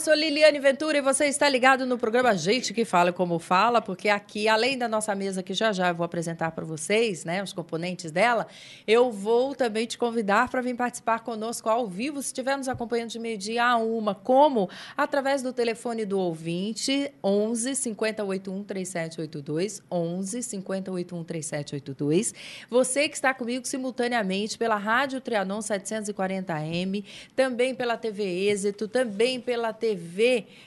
sou Liliane Ventura e você está ligado no programa Gente que Fala Como Fala, porque aqui, além da nossa mesa que já eu vou apresentar para vocês, né, os componentes dela, eu vou também te convidar para vir participar conosco ao vivo, se estiver nos acompanhando de meio-dia a 1, como? Através do telefone do ouvinte, 11 5081 3782, 11 5081 3782. Você que está comigo simultaneamente pela Rádio Trianon 740M, também pela TV Êxito, também pela TV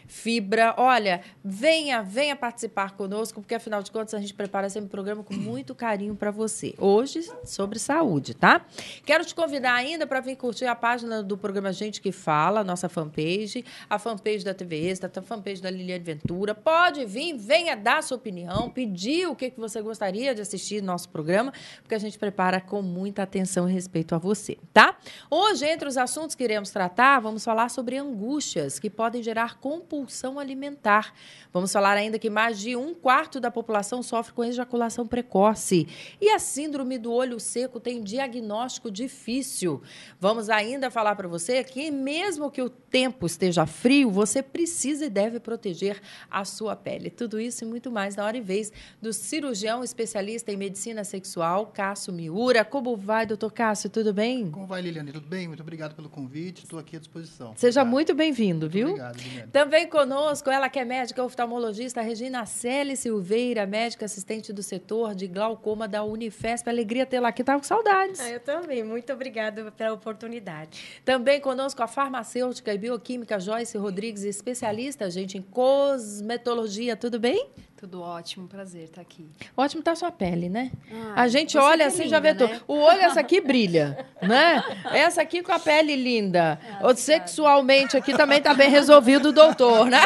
Fibra. Olha, venha participar conosco, porque, afinal de contas, a gente prepara sempre um programa com muito carinho para você. Hoje, sobre saúde, tá? Quero te convidar ainda para vir curtir a página do programa Gente que Fala, nossa fanpage, a fanpage da TV Êxito, a fanpage da Liliane Ventura. Pode vir, venha dar sua opinião, pedir o que você gostaria de assistir no nosso programa, porque a gente prepara com muita atenção e respeito a você, tá? Hoje, entre os assuntos que iremos tratar, vamos falar sobre angústias que podem gerar compulsão alimentar. Vamos falar ainda que mais de 1/4 da população sofre com ejaculação precoce. E a síndrome do olho seco tem diagnóstico difícil. Vamos ainda falar para você que, mesmo que o tempo esteja frio, você precisa e deve proteger a sua pele. Tudo isso e muito mais na hora e vez do cirurgião especialista em medicina sexual, Cássio Miura. Como vai, doutor Cássio? Tudo bem? Como vai, Liliane? Tudo bem? Muito obrigado pelo convite. Estou aqui à disposição. Seja muito bem-vindo, viu? Obrigado, Liliane. Também conosco, ela que é médica oftalmologista, Regina Celi Silveira, médica assistente do setor de glaucoma da Unifesp. Alegria tê-la aqui, estava com saudades. Eu também. Muito obrigada pela oportunidade. Também conosco a farmacêutica e bioquímica Joyce Rodrigues, especialista, gente, em cosmetologia. Tudo bem? Tudo ótimo, prazer estar aqui. Ótimo tá a sua pele, né? Ah, a gente olha assim, linda, já vê né? tudo. O olho, essa aqui brilha, né? Essa aqui com a pele linda. Sexualmente aqui também tá bem resolvido o doutor, né?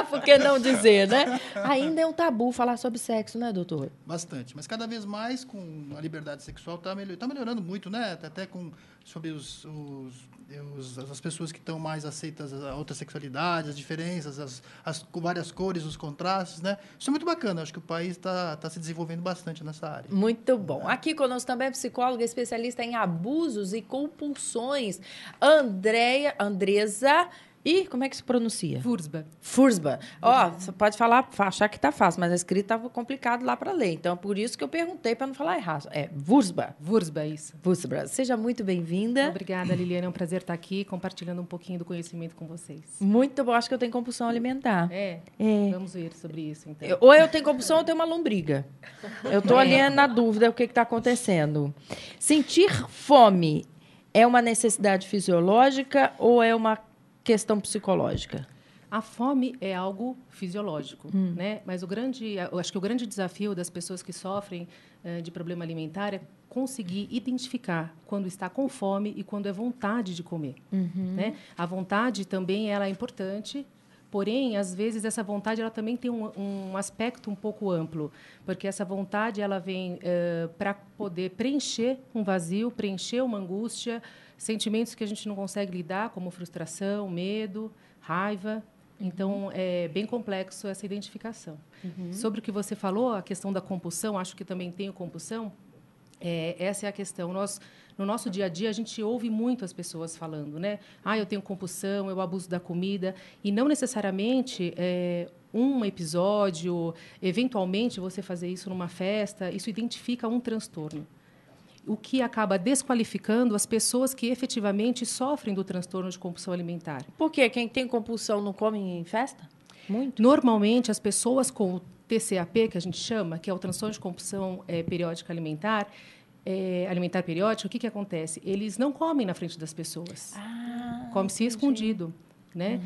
Por que não dizer, né? Ainda é um tabu falar sobre sexo, né, doutor? Bastante. Mas cada vez mais, com a liberdade sexual, está melhorando muito, né? Até sobre as pessoas que estão mais aceitas a outras sexualidades, as diferenças, as várias cores, os contrastes, né? Isso é muito bacana. Acho que o país está se desenvolvendo bastante nessa área. Muito bom. Aqui conosco também a psicóloga especialista em abusos e compulsões, Andresa. E como é que se pronuncia? Fursba. Ó, você pode falar, achar que tá fácil, mas a escrita estava complicado lá para ler. Então, por isso que eu perguntei para não falar errado. É Fursba. Isso. Fursba. Seja muito bem-vinda. Obrigada, Liliane. É um prazer estar aqui compartilhando um pouquinho do conhecimento com vocês. Muito bom. Acho que eu tenho compulsão alimentar. Vamos ver sobre isso, então. Ou eu tenho compulsão ou eu tenho uma lombriga. Eu estou ali na dúvida o que está acontecendo. Sentir fome é uma necessidade fisiológica ou é uma questão psicológica? A fome é algo fisiológico, né? Mas eu acho que o grande desafio das pessoas que sofrem de problema alimentar é conseguir identificar quando está com fome e quando é vontade de comer, né? A vontade também ela é importante. Porém, às vezes, essa vontade ela também tem um aspecto um pouco amplo, porque essa vontade ela vem para poder preencher um vazio, preencher uma angústia, sentimentos que a gente não consegue lidar, como frustração, medo, raiva. Então, é bem complexo essa identificação. Sobre o que você falou, a questão da compulsão, acho que também tenho compulsão, essa é a questão. No nosso dia a dia, a gente ouve muito as pessoas falando, né? Eu tenho compulsão, eu abuso da comida. E não necessariamente um episódio, eventualmente você fazer isso numa festa, isso identifica um transtorno. O que acaba desqualificando as pessoas que efetivamente sofrem do transtorno de compulsão alimentar. Por quê? Quem tem compulsão não come em festa? Muito? Normalmente, as pessoas com o TCAP, que a gente chama, que é o transtorno de compulsão periódica alimentar, alimentar periódica, o que acontece? Eles não comem na frente das pessoas. Come-se escondido. Né?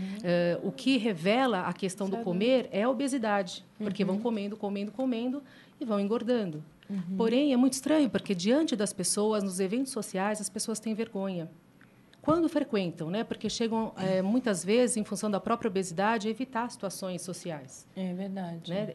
O que revela a questão do comer é a obesidade, porque vão comendo e vão engordando. Porém, é muito estranho, porque diante das pessoas, nos eventos sociais, as pessoas têm vergonha. Quando frequentam, né? Porque chegam, muitas vezes, em função da própria obesidade, a evitar situações sociais. É verdade. Né?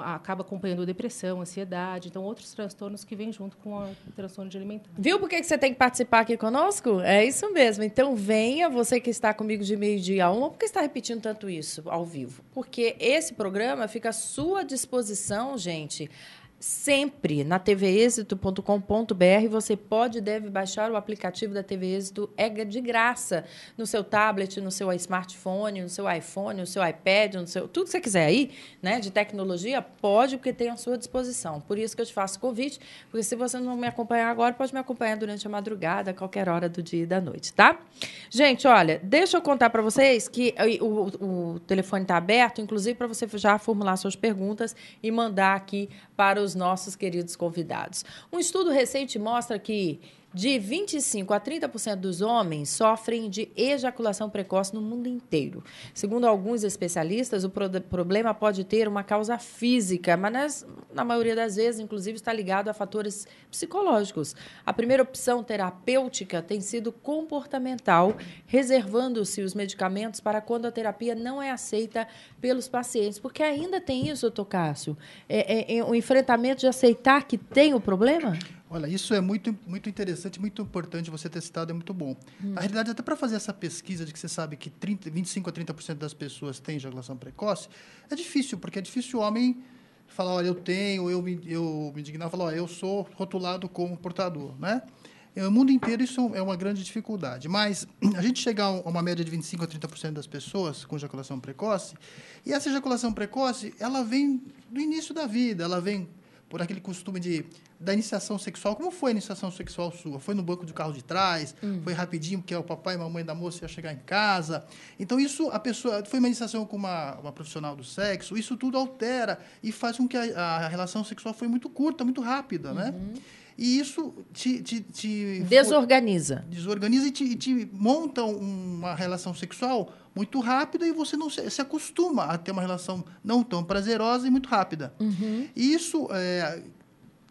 Acaba acompanhando depressão, ansiedade, então outros transtornos que vêm junto com o transtorno de alimentação. Viu por que você tem que participar aqui conosco? É isso mesmo. Então, venha, você que está comigo de meio-dia a 1, por que está repetindo tanto isso ao vivo? Porque esse programa fica à sua disposição, gente, sempre na tvexito.com.br. Você pode e deve baixar o aplicativo da TV Êxito, é de graça, no seu tablet, no seu smartphone, no seu iPhone, no seu iPad, no seu, tudo que você quiser aí, né, de tecnologia, pode, porque tem à sua disposição. Por isso que eu te faço o convite, porque se você não me acompanhar agora, pode me acompanhar durante a madrugada, a qualquer hora do dia e da noite, tá? Gente, olha, deixa eu contar para vocês que o telefone está aberto, inclusive para você já formular suas perguntas e mandar aqui para os nossos queridos convidados. Um estudo recente mostra que de 25% a 30% dos homens sofrem de ejaculação precoce no mundo inteiro. Segundo alguns especialistas, o problema pode ter uma causa física, mas na maioria das vezes, inclusive, está ligado a fatores psicológicos. A primeira opção terapêutica tem sido comportamental, reservando-se os medicamentos para quando a terapia não é aceita pelos pacientes. Porque ainda tem isso, doutor Cássio, o enfrentamento de aceitar que tem o problema? Olha, isso é muito, muito interessante, muito importante, você ter citado, é muito bom. Na realidade, até para fazer essa pesquisa de que você sabe que 25% a 30% das pessoas têm ejaculação precoce, é difícil, porque é difícil o homem falar, olha, eu tenho, eu me indignar, falar, olha, eu sou rotulado como portador, né? No mundo inteiro isso é uma grande dificuldade, mas a gente chegar a uma média de 25% a 30% das pessoas com ejaculação precoce, e essa ejaculação precoce, ela vem do início da vida, ela vem por aquele costume da iniciação sexual. Como foi a iniciação sexual sua? Foi no banco do carro de trás? Foi rapidinho, porque o papai e a mamãe da moça ia chegar em casa? Então, isso, a pessoa... Foi uma iniciação com uma profissional do sexo. Isso tudo altera e faz com que a relação sexual foi muito curta, muito rápida, né? E isso te desorganiza. Desorganiza e te monta uma relação sexual muito rápida e você não se acostuma a ter uma relação não tão prazerosa e muito rápida. E isso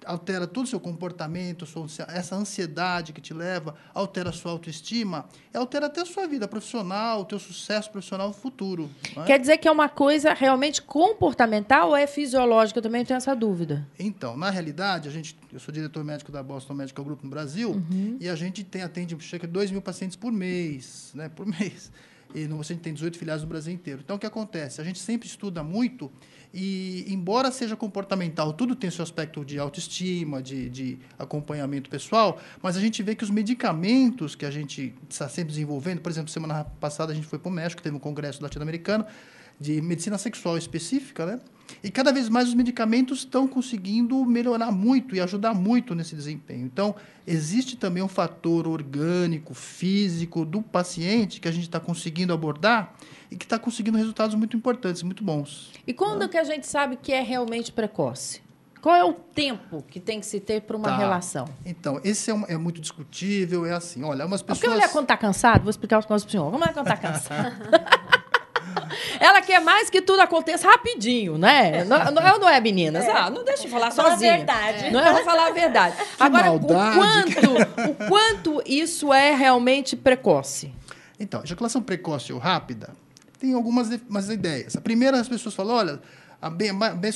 altera todo o seu comportamento, essa ansiedade que te leva, altera a sua autoestima, altera até a sua vida profissional, o teu sucesso profissional futuro. Não é? Quer dizer que é uma coisa realmente comportamental ou é fisiológica? Eu também tenho essa dúvida. Então, na realidade, eu sou diretor médico da Boston Medical Group no Brasil e a gente atende cerca de 2.000 pacientes por mês, né? Por mês. E a gente tem 18 filiais no Brasil inteiro. Então, o que acontece? A gente sempre estuda muito e, embora seja comportamental, tudo tem seu aspecto de autoestima, de acompanhamento pessoal, mas a gente vê que os medicamentos que a gente está sempre desenvolvendo, por exemplo, semana passada a gente foi para o México, teve um congresso latino-americano de medicina sexual específica, né? E cada vez mais os medicamentos estão conseguindo melhorar muito e ajudar muito nesse desempenho. Então, existe também um fator orgânico, físico do paciente que a gente está conseguindo abordar e que está conseguindo resultados muito importantes, muito bons. E quando que a gente sabe que é realmente precoce? Qual é o tempo que tem que se ter para uma relação? Então, esse é muito discutível, é assim, olha, umas pessoas... Porque a mulher, quando está cansada, vou explicar para o senhor, como é quando está cansada? Ela quer mais que tudo aconteça rapidinho, né? Não é, meninas? Não deixa eu falar sozinha. A verdade. Não, eu vou falar a verdade. Agora, o quanto isso é realmente precoce? Então, ejaculação precoce ou rápida, tem algumas ideias. A primeira, as pessoas falam, olha, a bem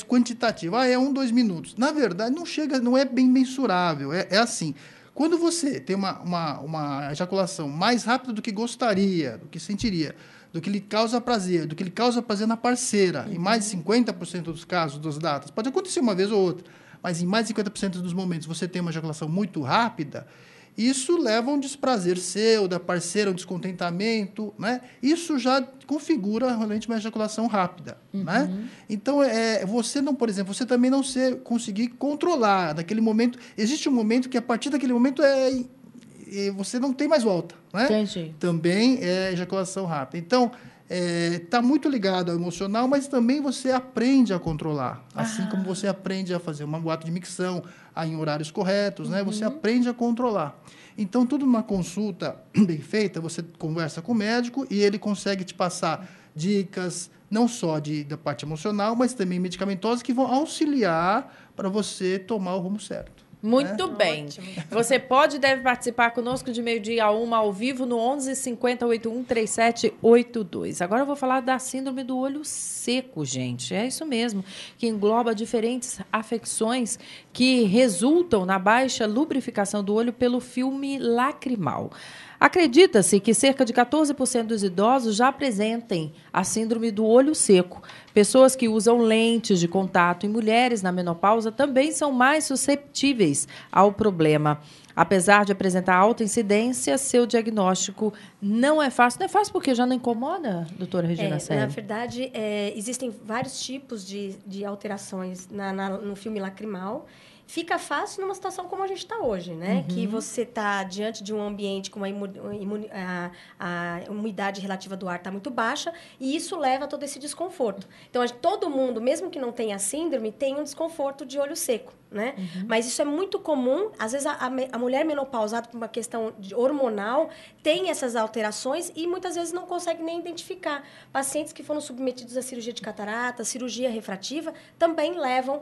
quantitativa, é 1, 2 minutos. Na verdade, não é bem mensurável. É assim, quando você tem uma ejaculação mais rápida do que gostaria, do que sentiria, do que lhe causa prazer, do que lhe causa prazer na parceira, em mais de 50% dos casos, das datas, pode acontecer uma vez ou outra, mas em mais de 50% dos momentos você tem uma ejaculação muito rápida, isso leva a um desprazer seu, da parceira, um descontentamento, né? Isso já configura realmente uma ejaculação rápida, né? Então, você não, por exemplo, você também não conseguir controlar naquele momento. Existe um momento que, a partir daquele momento, você não tem mais volta, né? Entendi. Também é ejaculação rápida. Então, está muito ligado ao emocional, mas também você aprende a controlar. Assim como você aprende a fazer um ato de micção em horários corretos, né? Você aprende a controlar. Então, tudo numa consulta bem feita, você conversa com o médico e ele consegue te passar dicas, não só da parte emocional, mas também medicamentosas que vão auxiliar para você tomar o rumo certo. Muito bem. Ótimo. Você pode e deve participar conosco de 12h a 1h ao vivo no 11 50 81 3782. Agora eu vou falar da síndrome do olho seco, gente. É isso mesmo, que engloba diferentes afecções que resultam na baixa lubrificação do olho pelo filme lacrimal. Acredita-se que cerca de 14% dos idosos já apresentem a síndrome do olho seco. Pessoas que usam lentes de contato e mulheres na menopausa também são mais susceptíveis ao problema. Apesar de apresentar alta incidência, seu diagnóstico não é fácil. Não é fácil porque já não incomoda, doutora Regina Celi? Na verdade, existem vários tipos de alterações no filme lacrimal. Fica fácil numa situação como a gente está hoje, né? Que você está diante de um ambiente com a umidade relativa do ar está muito baixa e isso leva a todo esse desconforto. Então, todo mundo, mesmo que não tenha síndrome, tem um desconforto de olho seco, né? Mas isso é muito comum. Às vezes, a mulher menopausada, por uma questão hormonal, tem essas alterações e muitas vezes não consegue nem identificar. Pacientes que foram submetidos à cirurgia de catarata, cirurgia refrativa, também levam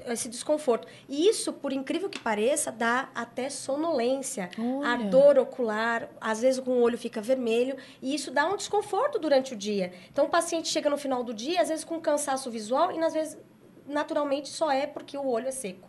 esse desconforto. E isso, por incrível que pareça, dá até sonolência, ardor ocular, às vezes o olho fica vermelho, e isso dá um desconforto durante o dia. Então, o paciente chega no final do dia, às vezes com cansaço visual, e às vezes, naturalmente, só é porque o olho é seco.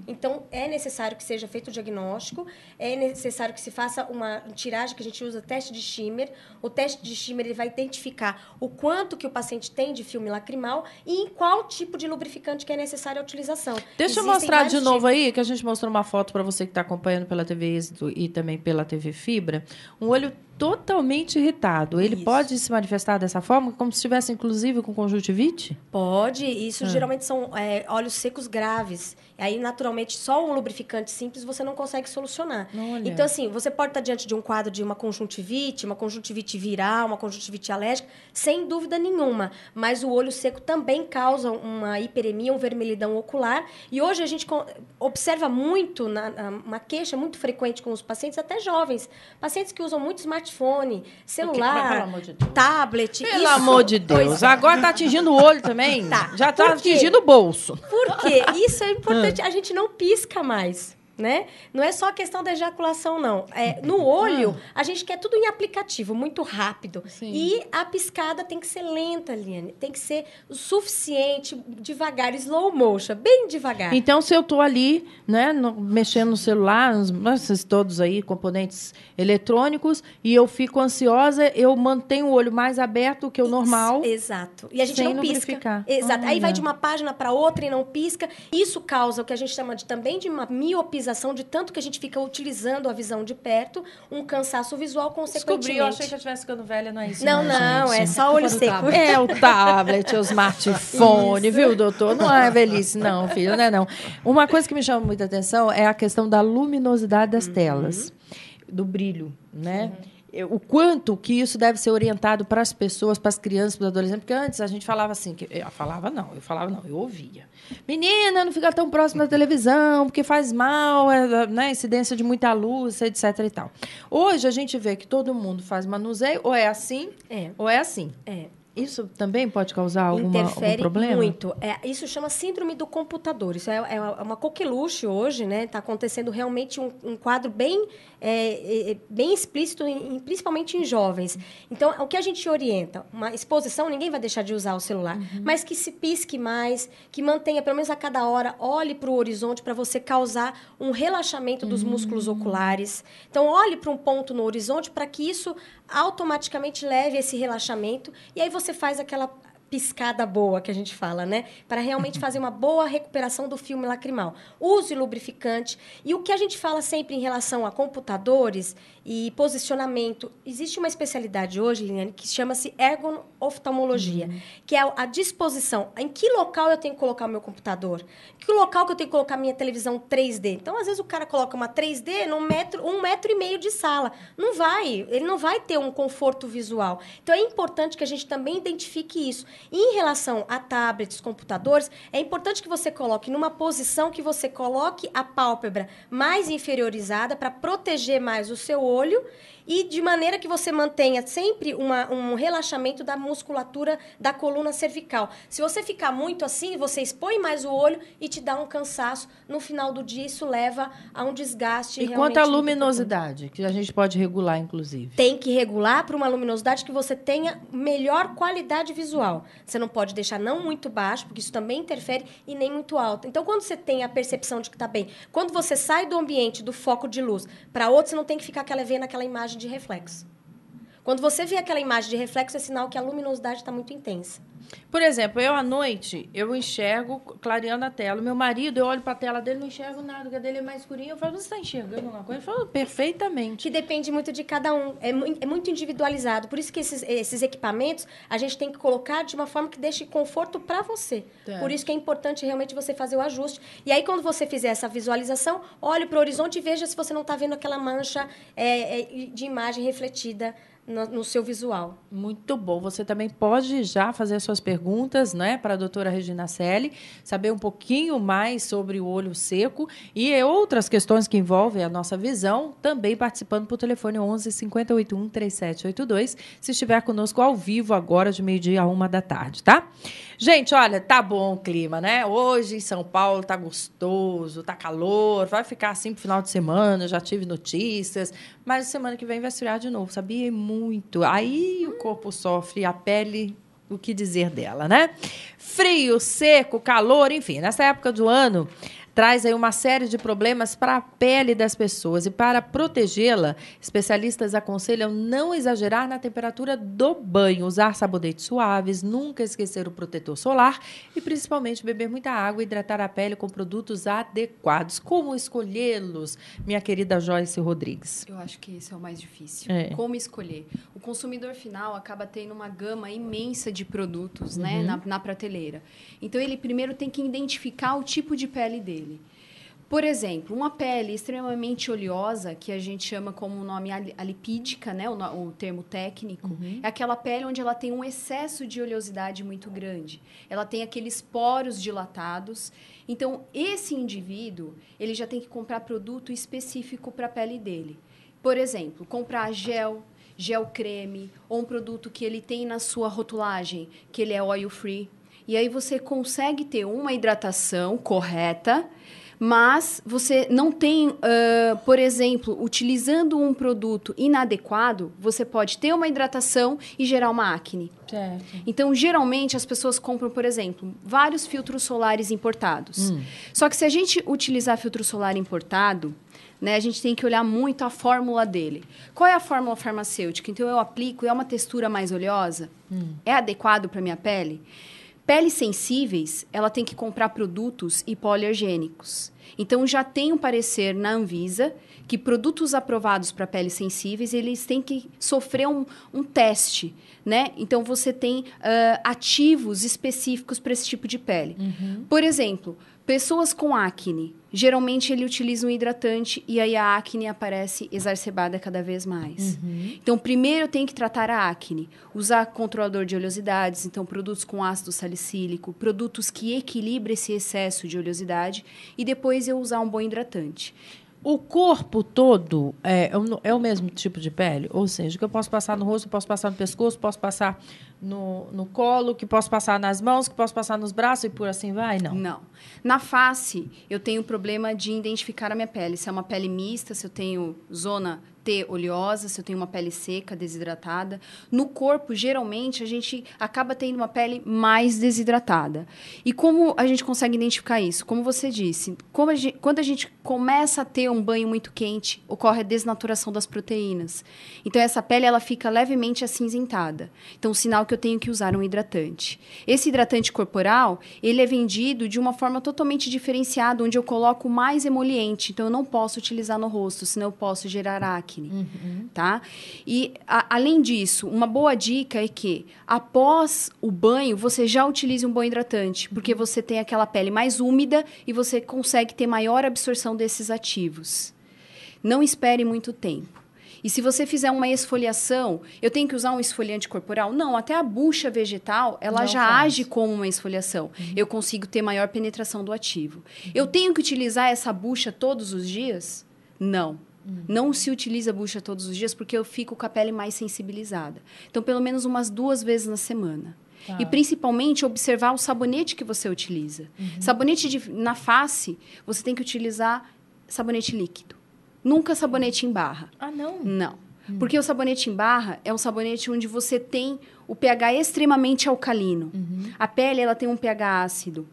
Então, é necessário que seja feito o diagnóstico, é necessário que se faça uma tiragem, que a gente usa teste de Schimmer. O teste de Schimmer ele vai identificar o quanto que o paciente tem de filme lacrimal e em qual tipo de lubrificante que é necessária a utilização. Deixa eu mostrar de novo aí, que a gente mostrou uma foto para você que está acompanhando pela TV Êxito e também pela TV Fibra. Um olho totalmente irritado. Ele pode se manifestar dessa forma, como se estivesse, inclusive, com conjuntivite? Pode. Isso geralmente são olhos secos graves. Aí, naturalmente, só um lubrificante simples você não consegue solucionar. Olha. Então, assim, você pode estar diante de um quadro de uma conjuntivite viral, uma conjuntivite alérgica, sem dúvida nenhuma. Mas o olho seco também causa uma hiperemia, um vermelhidão ocular. E hoje a gente observa muito, uma queixa muito frequente com os pacientes, até jovens. Pacientes que usam muito smartphone, celular, pelo amor de Deus. tablet. Pelo amor de Deus. Agora está atingindo o olho também? Tá. Já está atingindo o bolso. Por quê? Isso é importante. A gente não pisca mais, né? Não é só a questão da ejaculação, não. No olho, a gente quer tudo em aplicativo, muito rápido. Sim. E a piscada tem que ser lenta, Liane. Tem que ser o suficiente, devagar, slow motion, bem devagar. Então, se eu estou ali, né, mexendo no celular, esses todos aí, componentes eletrônicos, e eu fico ansiosa, eu mantenho o olho mais aberto que o normal. Exato. E a gente sem não pisca. lubrificar. Exato. Aí Olha. vai de uma página para outra e não pisca. Isso causa o que a gente chama também de uma miopização, de tanto que a gente fica utilizando a visão de perto, um cansaço visual consequentemente. Descobri, eu achei que eu estivesse ficando velha, não é isso? Não, gente. é só olho seco. É o tablet, o smartphone, viu, doutor? Não é velhice, não, filho, não é não. Uma coisa que me chama muita atenção é a questão da luminosidade das telas, do brilho, né? O quanto que isso deve ser orientado para as pessoas, para as crianças, para os adolescentes, porque antes a gente falava assim, eu ouvia. Menina, não fica tão próximo da televisão, porque faz mal, né, incidência de muita luz, etc. e tal. Hoje a gente vê que todo mundo faz manuseio, ou é assim, ou é assim. Isso também pode causar algum problema? Muito. Isso chama síndrome do computador. Isso é uma coqueluche hoje, né? Está acontecendo realmente um quadro bem explícito, principalmente em jovens. Então, o que a gente orienta? Uma exposição, ninguém vai deixar de usar o celular, mas que se pisque mais, que mantenha, pelo menos a cada hora, olhe para o horizonte para você causar um relaxamento dos músculos oculares. Então, olhe para um ponto no horizonte para que isso automaticamente leve esse relaxamento e aí você faz aquela piscada boa que a gente fala, né? Para realmente fazer uma boa recuperação do filme lacrimal. Use lubrificante. E o que a gente fala sempre em relação a computadores e posicionamento, existe uma especialidade hoje, Liliane, que chama-se ergonoftalmologia, que é a disposição. Em que local eu tenho que colocar o meu computador? Em que local que eu tenho que colocar a minha televisão 3D? Então, às vezes, o cara coloca uma 3D num 1,5 metro de sala. Não vai. Ele não vai ter um conforto visual. Então, é importante que a gente também identifique isso. E em relação a tablets, computadores, é importante que você coloque numa posição que você coloque a pálpebra mais inferiorizada para proteger mais o seu olho e de maneira que você mantenha sempre um relaxamento da musculatura da coluna cervical. Se você ficar muito assim, você expõe mais o olho e te dá um cansaço. No final do dia, isso leva a um desgaste. E quanto à luminosidade, que a gente pode regular, inclusive? Tem que regular para uma luminosidade que você tenha melhor qualidade visual. Você não pode deixar não muito baixo, porque isso também interfere, e nem muito alto. Então, quando você tem a percepção de que está bem, quando você sai do ambiente, do foco de luz, para outro, você não tem que ficar vendo aquela imagem de reflexo. Quando você vê aquela imagem de reflexo, é sinal que a luminosidade está muito intensa. Por exemplo, eu à noite, eu enxergo clareando a tela. Meu marido, eu olho para a tela dele, não enxergo nada, porque a dele é mais escurinho. Eu falo, você está enxergando alguma coisa? Ele fala, perfeitamente. Que depende muito de cada um. É muito individualizado. Por isso que esses equipamentos, a gente tem que colocar de uma forma que deixe conforto para você. É. Por isso que é importante realmente você fazer o ajuste. E aí, quando você fizer essa visualização, olhe para o horizonte e veja se você não está vendo aquela mancha de imagem refletida no seu visual. Muito bom. Você também pode já fazer suas perguntas, né, para a doutora Regina Selle, saber um pouquinho mais sobre o olho seco e outras questões que envolvem a nossa visão, também participando por telefone 11 581 3782, se estiver conosco ao vivo agora de 12h a 13h, tá? Gente, olha, tá bom o clima, né? Hoje em São Paulo tá gostoso, tá calor, vai ficar assim pro final de semana, já tive notícias, mas semana que vem vai esfriar de novo, sabia? Muito. Aí o corpo sofre, a pele, o que dizer dela, né? Frio, seco, calor, enfim, nessa época do ano, traz aí uma série de problemas para a pele das pessoas. E para protegê-la, especialistas aconselham não exagerar na temperatura do banho, usar sabonetes suaves, nunca esquecer o protetor solar e principalmente beber muita água e hidratar a pele com produtos adequados. Como escolhê-los, minha querida Joyce Rodrigues? Eu acho que esse é o mais difícil. Como escolher? O consumidor final acaba tendo uma gama imensa de produtos, né, na prateleira. Então, ele primeiro tem que identificar o tipo de pele dele. Por exemplo, uma pele extremamente oleosa, que a gente chama como nome alipídica, né, o termo técnico, é aquela pele onde ela tem um excesso de oleosidade muito grande. Ela tem aqueles poros dilatados. Então, esse indivíduo, ele já tem que comprar produto específico para a pele dele. Por exemplo, comprar gel creme, ou um produto que ele tem na sua rotulagem, que ele é oil free. E aí você consegue ter uma hidratação correta, mas você não tem, por exemplo, utilizando um produto inadequado, você pode ter uma hidratação e gerar uma acne. Certo. Então, geralmente, as pessoas compram, por exemplo, vários filtros solares importados. Só que se a gente utilizar filtro solar importado, né, a gente tem que olhar muito a fórmula dele. Qual é a fórmula farmacêutica? Então, eu aplico, é uma textura mais oleosa? É adequado para a minha pele? Peles sensíveis, ela tem que comprar produtos hipoalergênicos. Então, já tem um parecer na Anvisa que produtos aprovados para peles sensíveis, eles têm que sofrer um teste, né? Então, você tem ativos específicos para esse tipo de pele. Por exemplo, pessoas com acne, geralmente ele utiliza um hidratante e aí a acne aparece exacerbada cada vez mais. Então, primeiro tem que tratar a acne. Usar controlador de oleosidades, então produtos com ácido salicílico, produtos que equilibrem esse excesso de oleosidade e depois eu usar um bom hidratante. O corpo todo é o mesmo tipo de pele? Ou seja, que eu posso passar no rosto, posso passar no pescoço, posso passar no colo, que posso passar nas mãos, que posso passar nos braços e por assim vai? Não. Não. Na face, eu tenho problema de identificar a minha pele. Se é uma pele mista, se eu tenho zona T oleosa, se eu tenho uma pele seca, desidratada. No corpo, geralmente, a gente acaba tendo uma pele mais desidratada. E como a gente consegue identificar isso? Como você disse, quando a gente começa a ter um banho muito quente, ocorre a desnaturação das proteínas. Então, essa pele ela fica levemente acinzentada. Então, sinal que eu tenho que usar um hidratante. Esse hidratante corporal, ele é vendido de uma forma totalmente diferenciada, onde eu coloco mais emoliente. Então, eu não posso utilizar no rosto, senão eu posso gerar acne. Tá? E, além disso, uma boa dica é que, após o banho, você já utilize um bom hidratante, porque você tem aquela pele mais úmida e você consegue ter maior absorção desses ativos. Não espere muito tempo. E se você fizer uma esfoliação, eu tenho que usar um esfoliante corporal? Não, até a bucha vegetal, ela já age como uma esfoliação. Eu consigo ter maior penetração do ativo. Eu tenho que utilizar essa bucha todos os dias? Não. Não se utiliza bucha todos os dias porque eu fico com a pele mais sensibilizada. Então, pelo menos umas 2 vezes na semana. Tá. E, principalmente, observar o sabonete que você utiliza. Sabonete na face, você tem que utilizar sabonete líquido. Nunca sabonete em barra. Ah, não? Não. Porque o sabonete em barra é um sabonete onde você tem o pH extremamente alcalino. A pele, ela tem um pH ácido.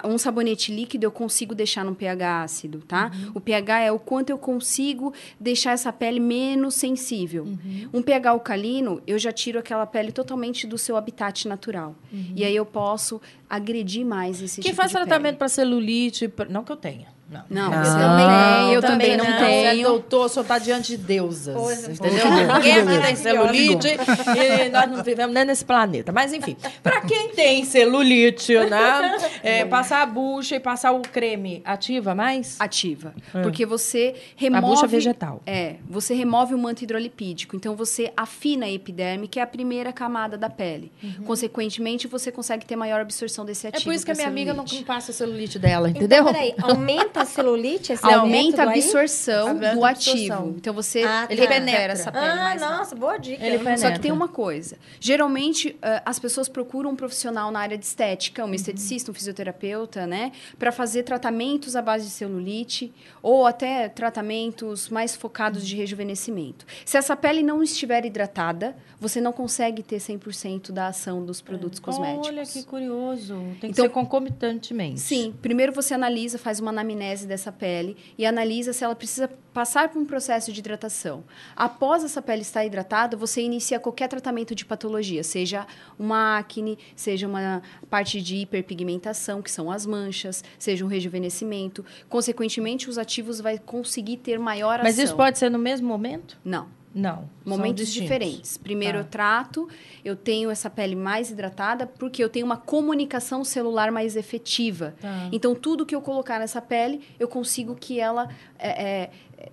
Um sabonete líquido eu consigo deixar num pH ácido, tá? O pH é o quanto eu consigo deixar essa pele menos sensível. Um pH alcalino, eu já tiro aquela pele totalmente do seu habitat natural. E aí eu posso agredir mais esse Quem tipo faz de tratamento pele. para celulite, não que eu tenha. Não, Não, eu também não Você é tenho. doutor, o senhor está diante de deusas. Pois é. Entendeu? Ninguém aqui tem celulite e nós não vivemos nem nesse planeta. Mas, enfim, para quem tem celulite, né? Passar a bucha e passar o creme ativa mais? Ativa. Porque você remove... A bucha vegetal. Você remove o manto hidrolipídico. Então, você afina a epiderme, que é a primeira camada da pele. Consequentemente, você consegue ter maior absorção desse É ativo. por isso que a minha pra amiga não celulite. passa a celulite dela, entendeu? Então, peraí, aumenta a celulite? Esse Aumenta a método aí? absorção Aumenta do a absorção. ativo. Então, você Ele recupera penetra. essa pele mais rápido. Nossa, boa dica. Ele penetra. Só que tem uma coisa. Geralmente, as pessoas procuram um profissional na área de estética, um esteticista, um fisioterapeuta, né? Para fazer tratamentos à base de celulite ou até tratamentos mais focados de rejuvenescimento. Se essa pele não estiver hidratada, você não consegue ter 100% da ação dos produtos cosméticos. Olha que curioso. Tem que Então, ser concomitantemente. Sim, primeiro você analisa, faz uma anamnese dessa pele e analisa se ela precisa passar por um processo de hidratação. Após essa pele estar hidratada, você inicia qualquer tratamento de patologia, seja uma acne, seja uma parte de hiperpigmentação, que são as manchas, seja um rejuvenescimento. Consequentemente, os ativos vai conseguir ter maior ação. Mas isso pode ser no mesmo momento? Não. Não. Momentos são distintos. diferentes. Primeiro Tá. eu trato, eu tenho essa pele mais hidratada, porque eu tenho uma comunicação celular mais efetiva. Tá. Então, tudo que eu colocar nessa pele, eu consigo que ela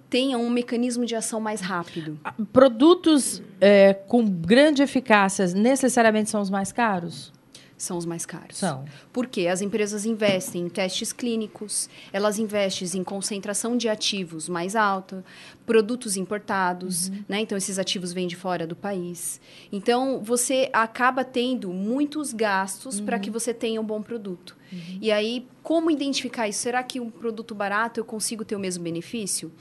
tenha um mecanismo de ação mais rápido. Produtos com grande eficácia necessariamente são os mais caros? São os mais caros. São. Porque as empresas investem em testes clínicos, elas investem em concentração de ativos mais alta, produtos importados, né? Então, esses ativos vêm de fora do país. Então, você acaba tendo muitos gastos para que você tenha um bom produto. E aí, como identificar isso? Será que um produto barato eu consigo ter o mesmo benefício?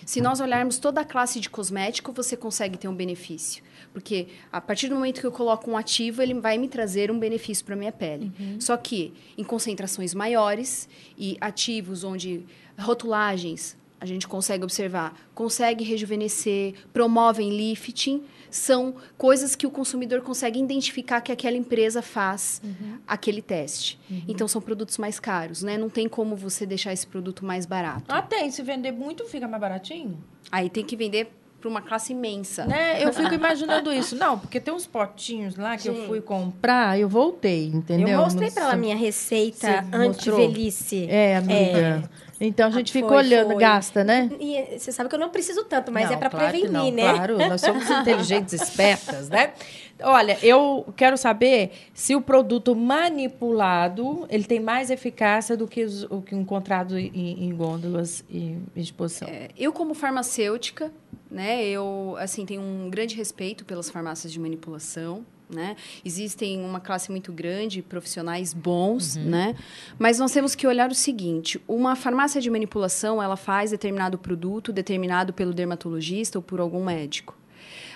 Se nós olharmos toda a classe de cosmético, você consegue ter um benefício. Porque a partir do momento que eu coloco um ativo, ele vai me trazer um benefício para a minha pele. Só que em concentrações maiores e ativos onde rotulagens, a gente consegue observar, consegue rejuvenescer, promovem lifting, são coisas que o consumidor consegue identificar que aquela empresa faz aquele teste. Então, são produtos mais caros, né? Não tem como você deixar esse produto mais barato. Ah, tem. Se vender muito, fica mais baratinho? Aí tem que vender para uma classe imensa. Né? Eu fico imaginando isso. Não, porque tem uns potinhos lá que eu Gente. fui comprar, eu voltei, entendeu? Eu mostrei para ela a minha receita Você mostrou? anti-velhice. Amiga. Então, a gente fica Foi, olhando, foi. gasta, né? E você sabe que eu não preciso tanto, mas Não, é para claro que prevenir, não, né? Claro, nós somos inteligentes, espertas, né? Olha, eu quero saber se o produto manipulado ele tem mais eficácia do que o que encontrado em gôndolas e em exposição. Eu, como farmacêutica, né, eu assim, tenho um grande respeito pelas farmácias de manipulação. Né? Existem uma classe muito grande, profissionais bons, né? Mas nós temos que olhar o seguinte: uma farmácia de manipulação, ela faz determinado produto determinado pelo dermatologista ou por algum médico.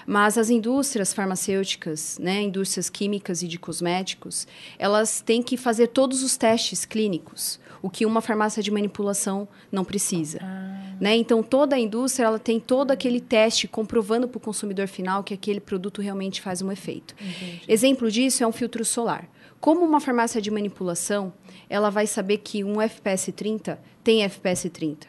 Mas as indústrias farmacêuticas, né, indústrias químicas e de cosméticos, elas têm que fazer todos os testes clínicos, o que uma farmácia de manipulação não precisa. Né? Então, toda a indústria ela tem todo aquele teste comprovando para o consumidor final que aquele produto realmente faz um efeito. Entendi. Exemplo disso é um filtro solar. Como uma farmácia de manipulação, ela vai saber que um FPS 30 tem FPS 30?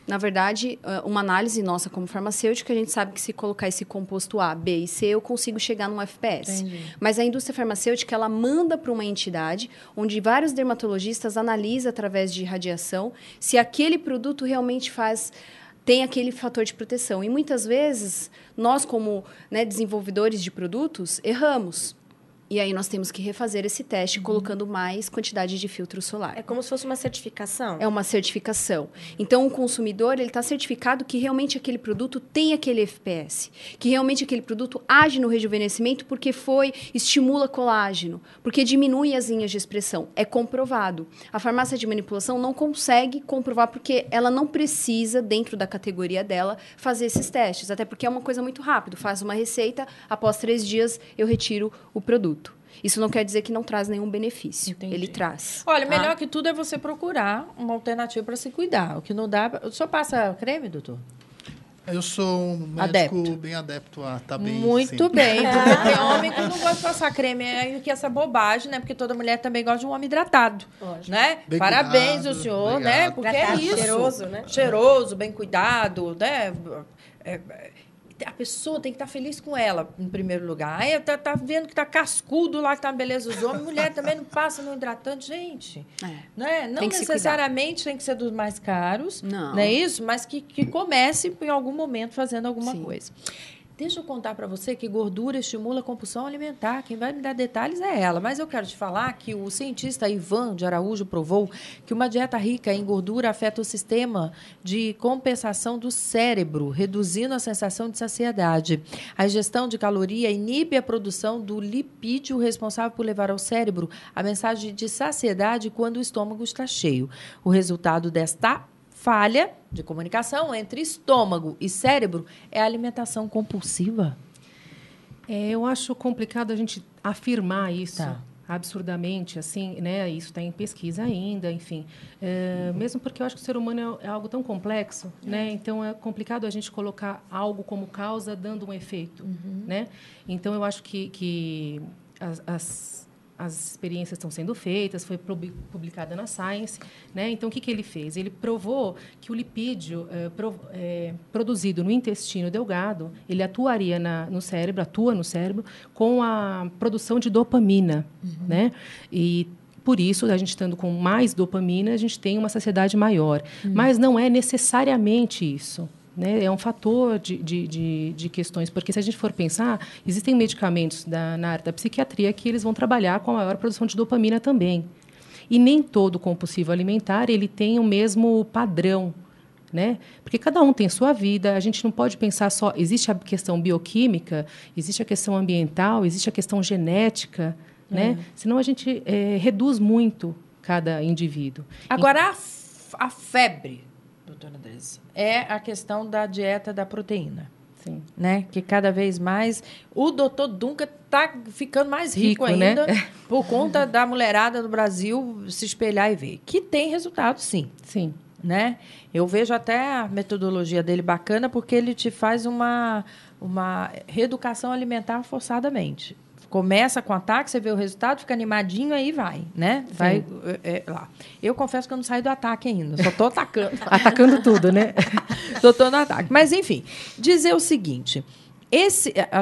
Na verdade, uma análise nossa como farmacêutica, a gente sabe que se colocar esse composto A, B e C, eu consigo chegar num FPS. Entendi. Mas a indústria farmacêutica, ela manda para uma entidade onde vários dermatologistas analisam através de radiação se aquele produto realmente tem aquele fator de proteção. E muitas vezes, nós como, né, desenvolvedores de produtos, erramos. E aí nós temos que refazer esse teste colocando mais quantidade de filtro solar. É como se fosse uma certificação? É uma certificação. Então, o consumidor ele está certificado que realmente aquele produto tem aquele FPS, que realmente aquele produto age no rejuvenescimento porque estimula colágeno, porque diminui as linhas de expressão. É comprovado. A farmácia de manipulação não consegue comprovar porque ela não precisa, dentro da categoria dela, fazer esses testes. Até porque é uma coisa muito rápida. Faz uma receita, após 3 dias eu retiro o produto. Isso não quer dizer que não traz nenhum benefício. Entendi. Ele traz. Olha, melhor que tudo é você procurar uma alternativa para se cuidar. O que não dá... O senhor passa creme, doutor? Eu sou um médico bem adepto a estar bem. Muito bem. Porque tem homem que não gosta de passar creme. É que essa bobagem, né? Porque toda mulher também gosta de um homem hidratado. Lógico. Né? Bem Parabéns cuidado, ao senhor, obrigado. né? Porque Hidratado, é isso. cheiroso, né? Cheiroso, bem cuidado, né? A pessoa tem que estar feliz com ela, em primeiro lugar. Aí tá vendo que tá cascudo lá, que tá uma beleza dos homens. Mulher também não passa no hidratante. Gente, né? Não Tem que se necessariamente tem que ser dos mais caros, Não. é isso? Mas que comece em algum momento fazendo alguma Sim. coisa. Deixa eu contar para você que gordura estimula a compulsão alimentar. Quem vai me dar detalhes é ela. Mas eu quero te falar que o cientista Ivan de Araújo provou que uma dieta rica em gordura afeta o sistema de compensação do cérebro, reduzindo a sensação de saciedade. A ingestão de caloria inibe a produção do lipídio responsável por levar ao cérebro a mensagem de saciedade quando o estômago está cheio. O resultado desta falha de comunicação entre estômago e cérebro é a alimentação compulsiva. Eu acho complicado a gente afirmar isso Tá. absurdamente, assim, né? Isso está em pesquisa ainda, enfim. Mesmo porque eu acho que o ser humano é algo tão complexo, né? Então, é complicado a gente colocar algo como causa dando um efeito, né? Então, eu acho que as experiências estão sendo feitas, foi publicada na Science, né? Então, o que ele fez? Ele provou que o lipídio produzido no intestino delgado, ele atua no cérebro com a produção de dopamina, né? E por isso, a gente estando com mais dopamina, a gente tem uma saciedade maior. Mas não é necessariamente isso. Né? É um fator de questões, porque se a gente for pensar, existem medicamentos na área da psiquiatria que eles vão trabalhar com a maior produção de dopamina também. E nem todo compulsivo alimentar ele tem o mesmo padrão, né? Porque cada um tem sua vida, a gente não pode pensar só... Existe a questão bioquímica, existe a questão ambiental, existe a questão genética, né? Senão a gente reduz muito cada indivíduo. Agora, a febre, doutora Andressa, é a questão da dieta da proteína. Sim. Né? Que cada vez mais... O doutor Duncan está ficando mais rico Rico, ainda, né? por conta da mulherada do Brasil se espelhar e ver. Que tem resultado, sim. Sim. Né? Eu vejo até a metodologia dele bacana, porque ele te faz uma reeducação alimentar forçadamente. Começa com ataque, você vê o resultado, fica animadinho, aí vai, né? Vai lá. Eu confesso que eu não saí do ataque ainda, só estou atacando. Atacando tudo, né? Só estou no ataque. Mas, enfim, dizer o seguinte...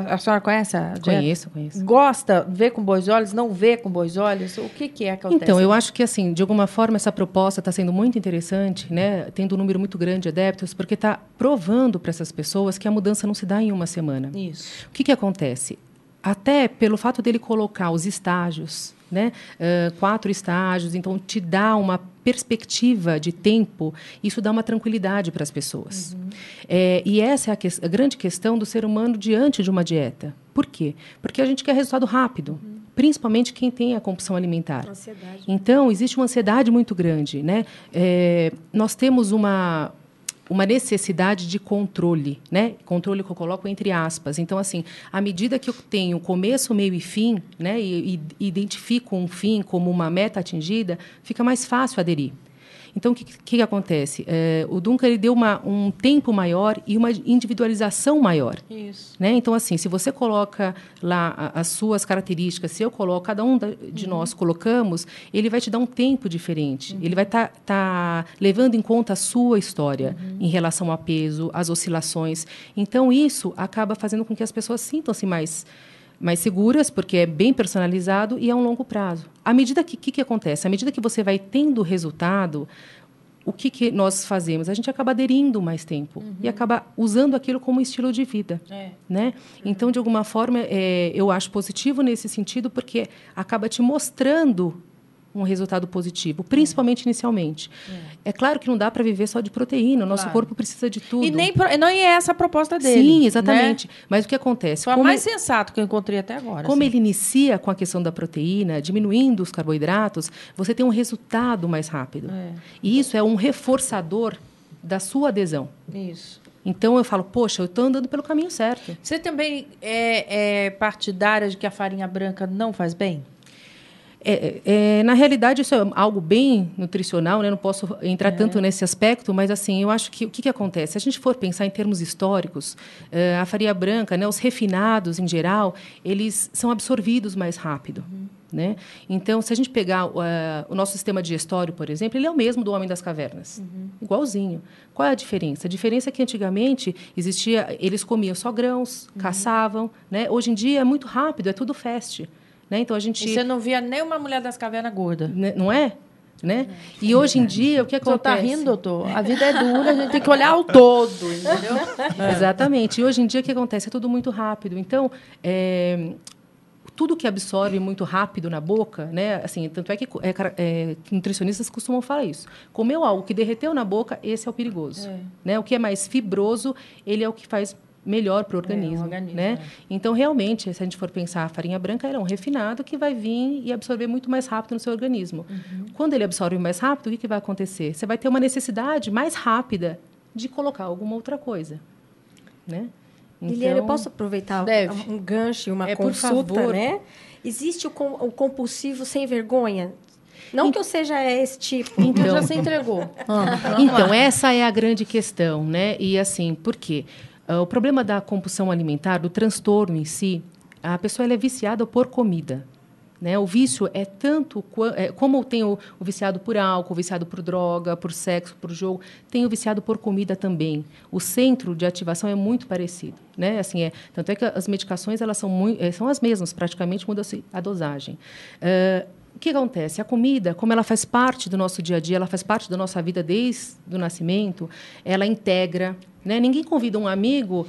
A senhora conhece a dieta? Conheço. Gosta, vê com bons olhos, não vê com bons olhos? O que acontece? Então, eu acho que, assim, de alguma forma, essa proposta está sendo muito interessante, né? Tendo um número muito grande de adeptos, porque está provando para essas pessoas que a mudança não se dá em uma semana. Isso. O que acontece? Até pelo fato dele colocar os estágios, né? 4 estágios, então te dá uma perspectiva de tempo, isso dá uma tranquilidade para as pessoas. E essa é a grande questão do ser humano diante de uma dieta. Por quê? Porque a gente quer resultado rápido, principalmente quem tem a compulsão alimentar. Ansiedade. Então, existe uma ansiedade muito grande, né? Nós temos uma necessidade de controle, né? Controle que eu coloco entre aspas. Então, assim, à medida que eu tenho começo, meio e fim, né? E identifico um fim como uma meta atingida, fica mais fácil aderir. Então, o que acontece? O Duncan ele deu um tempo maior e uma individualização maior. Isso. Né? Então, assim, se você coloca lá as suas características, se eu coloco, cada um de nós colocamos, ele vai te dar um tempo diferente. Ele vai tá levando em conta a sua história em relação ao peso, às oscilações. Então, isso acaba fazendo com que as pessoas sintam-se mais seguras, porque é bem personalizado e é um longo prazo. À medida que acontece? À medida que você vai tendo resultado, o que nós fazemos? A gente acaba aderindo mais tempo e acaba usando aquilo como estilo de vida. Né? Então, de alguma forma, eu acho positivo nesse sentido, porque acaba te mostrando um resultado positivo, principalmente inicialmente. É claro que não dá para viver só de proteína, o nosso corpo precisa de tudo. E nem é essa a proposta dele. Sim, exatamente. Né? Mas o que acontece? Foi o mais sensato que eu encontrei até agora. Como ele inicia com a questão da proteína, diminuindo os carboidratos, você tem um resultado mais rápido. E isso é um reforçador da sua adesão. Isso. Então, eu falo, poxa, eu estou andando pelo caminho certo. Você também é partidária de que a farinha branca não faz bem? Na realidade, isso é algo bem nutricional, né? Não posso entrar tanto nesse aspecto, mas assim, eu acho que o que acontece? Se a gente for pensar em termos históricos, a farinha branca, né, os refinados em geral, eles são absorvidos mais rápido. Né? Então, se a gente pegar o nosso sistema digestório, por exemplo, ele é o mesmo do homem das cavernas, igualzinho. Qual é a diferença? A diferença é que antigamente eles comiam só grãos, caçavam, né? Hoje em dia é muito rápido, é tudo fast. Né? Então, E você não via nem uma mulher das cavernas gorda. Não é? Né? E hoje em dia, o que acontece? O senhor está rindo, doutor? A vida é dura, a gente tem que olhar o todo, entendeu? Exatamente. E hoje em dia, o que acontece? É tudo muito rápido. Então, tudo que absorve muito rápido na boca, né? Assim, tanto é que nutricionistas costumam falar isso. Comeu algo que derreteu na boca, esse é o perigoso. Né? O que é mais fibroso, ele é o que faz melhor para o organismo. Né? Então, realmente, se a gente for pensar, a farinha branca é um refinado que vai vir e absorver muito mais rápido no seu organismo. Quando ele absorve mais rápido, o que vai acontecer? Você vai ter uma necessidade mais rápida de colocar alguma outra coisa. Né? Liliane, eu posso aproveitar um gancho, uma consulta, né? Existe o compulsivo sem vergonha? Não que eu seja esse tipo. Então já se entregou. Então, essa é a grande questão, né? E assim, por quê? O problema da compulsão alimentar, do transtorno em si, a pessoa ela é viciada por comida. Né? O vício é tanto... como tem o viciado por álcool, o viciado por droga, por sexo, por jogo, tem o viciado por comida também. O centro de ativação é muito parecido. Né? Assim, tanto é que as medicações elas são as mesmas, praticamente muda-se a dosagem. O que acontece? A comida, como ela faz parte do nosso dia a dia, ela faz parte da nossa vida desde o nascimento, ela integra. Né? Ninguém convida um amigo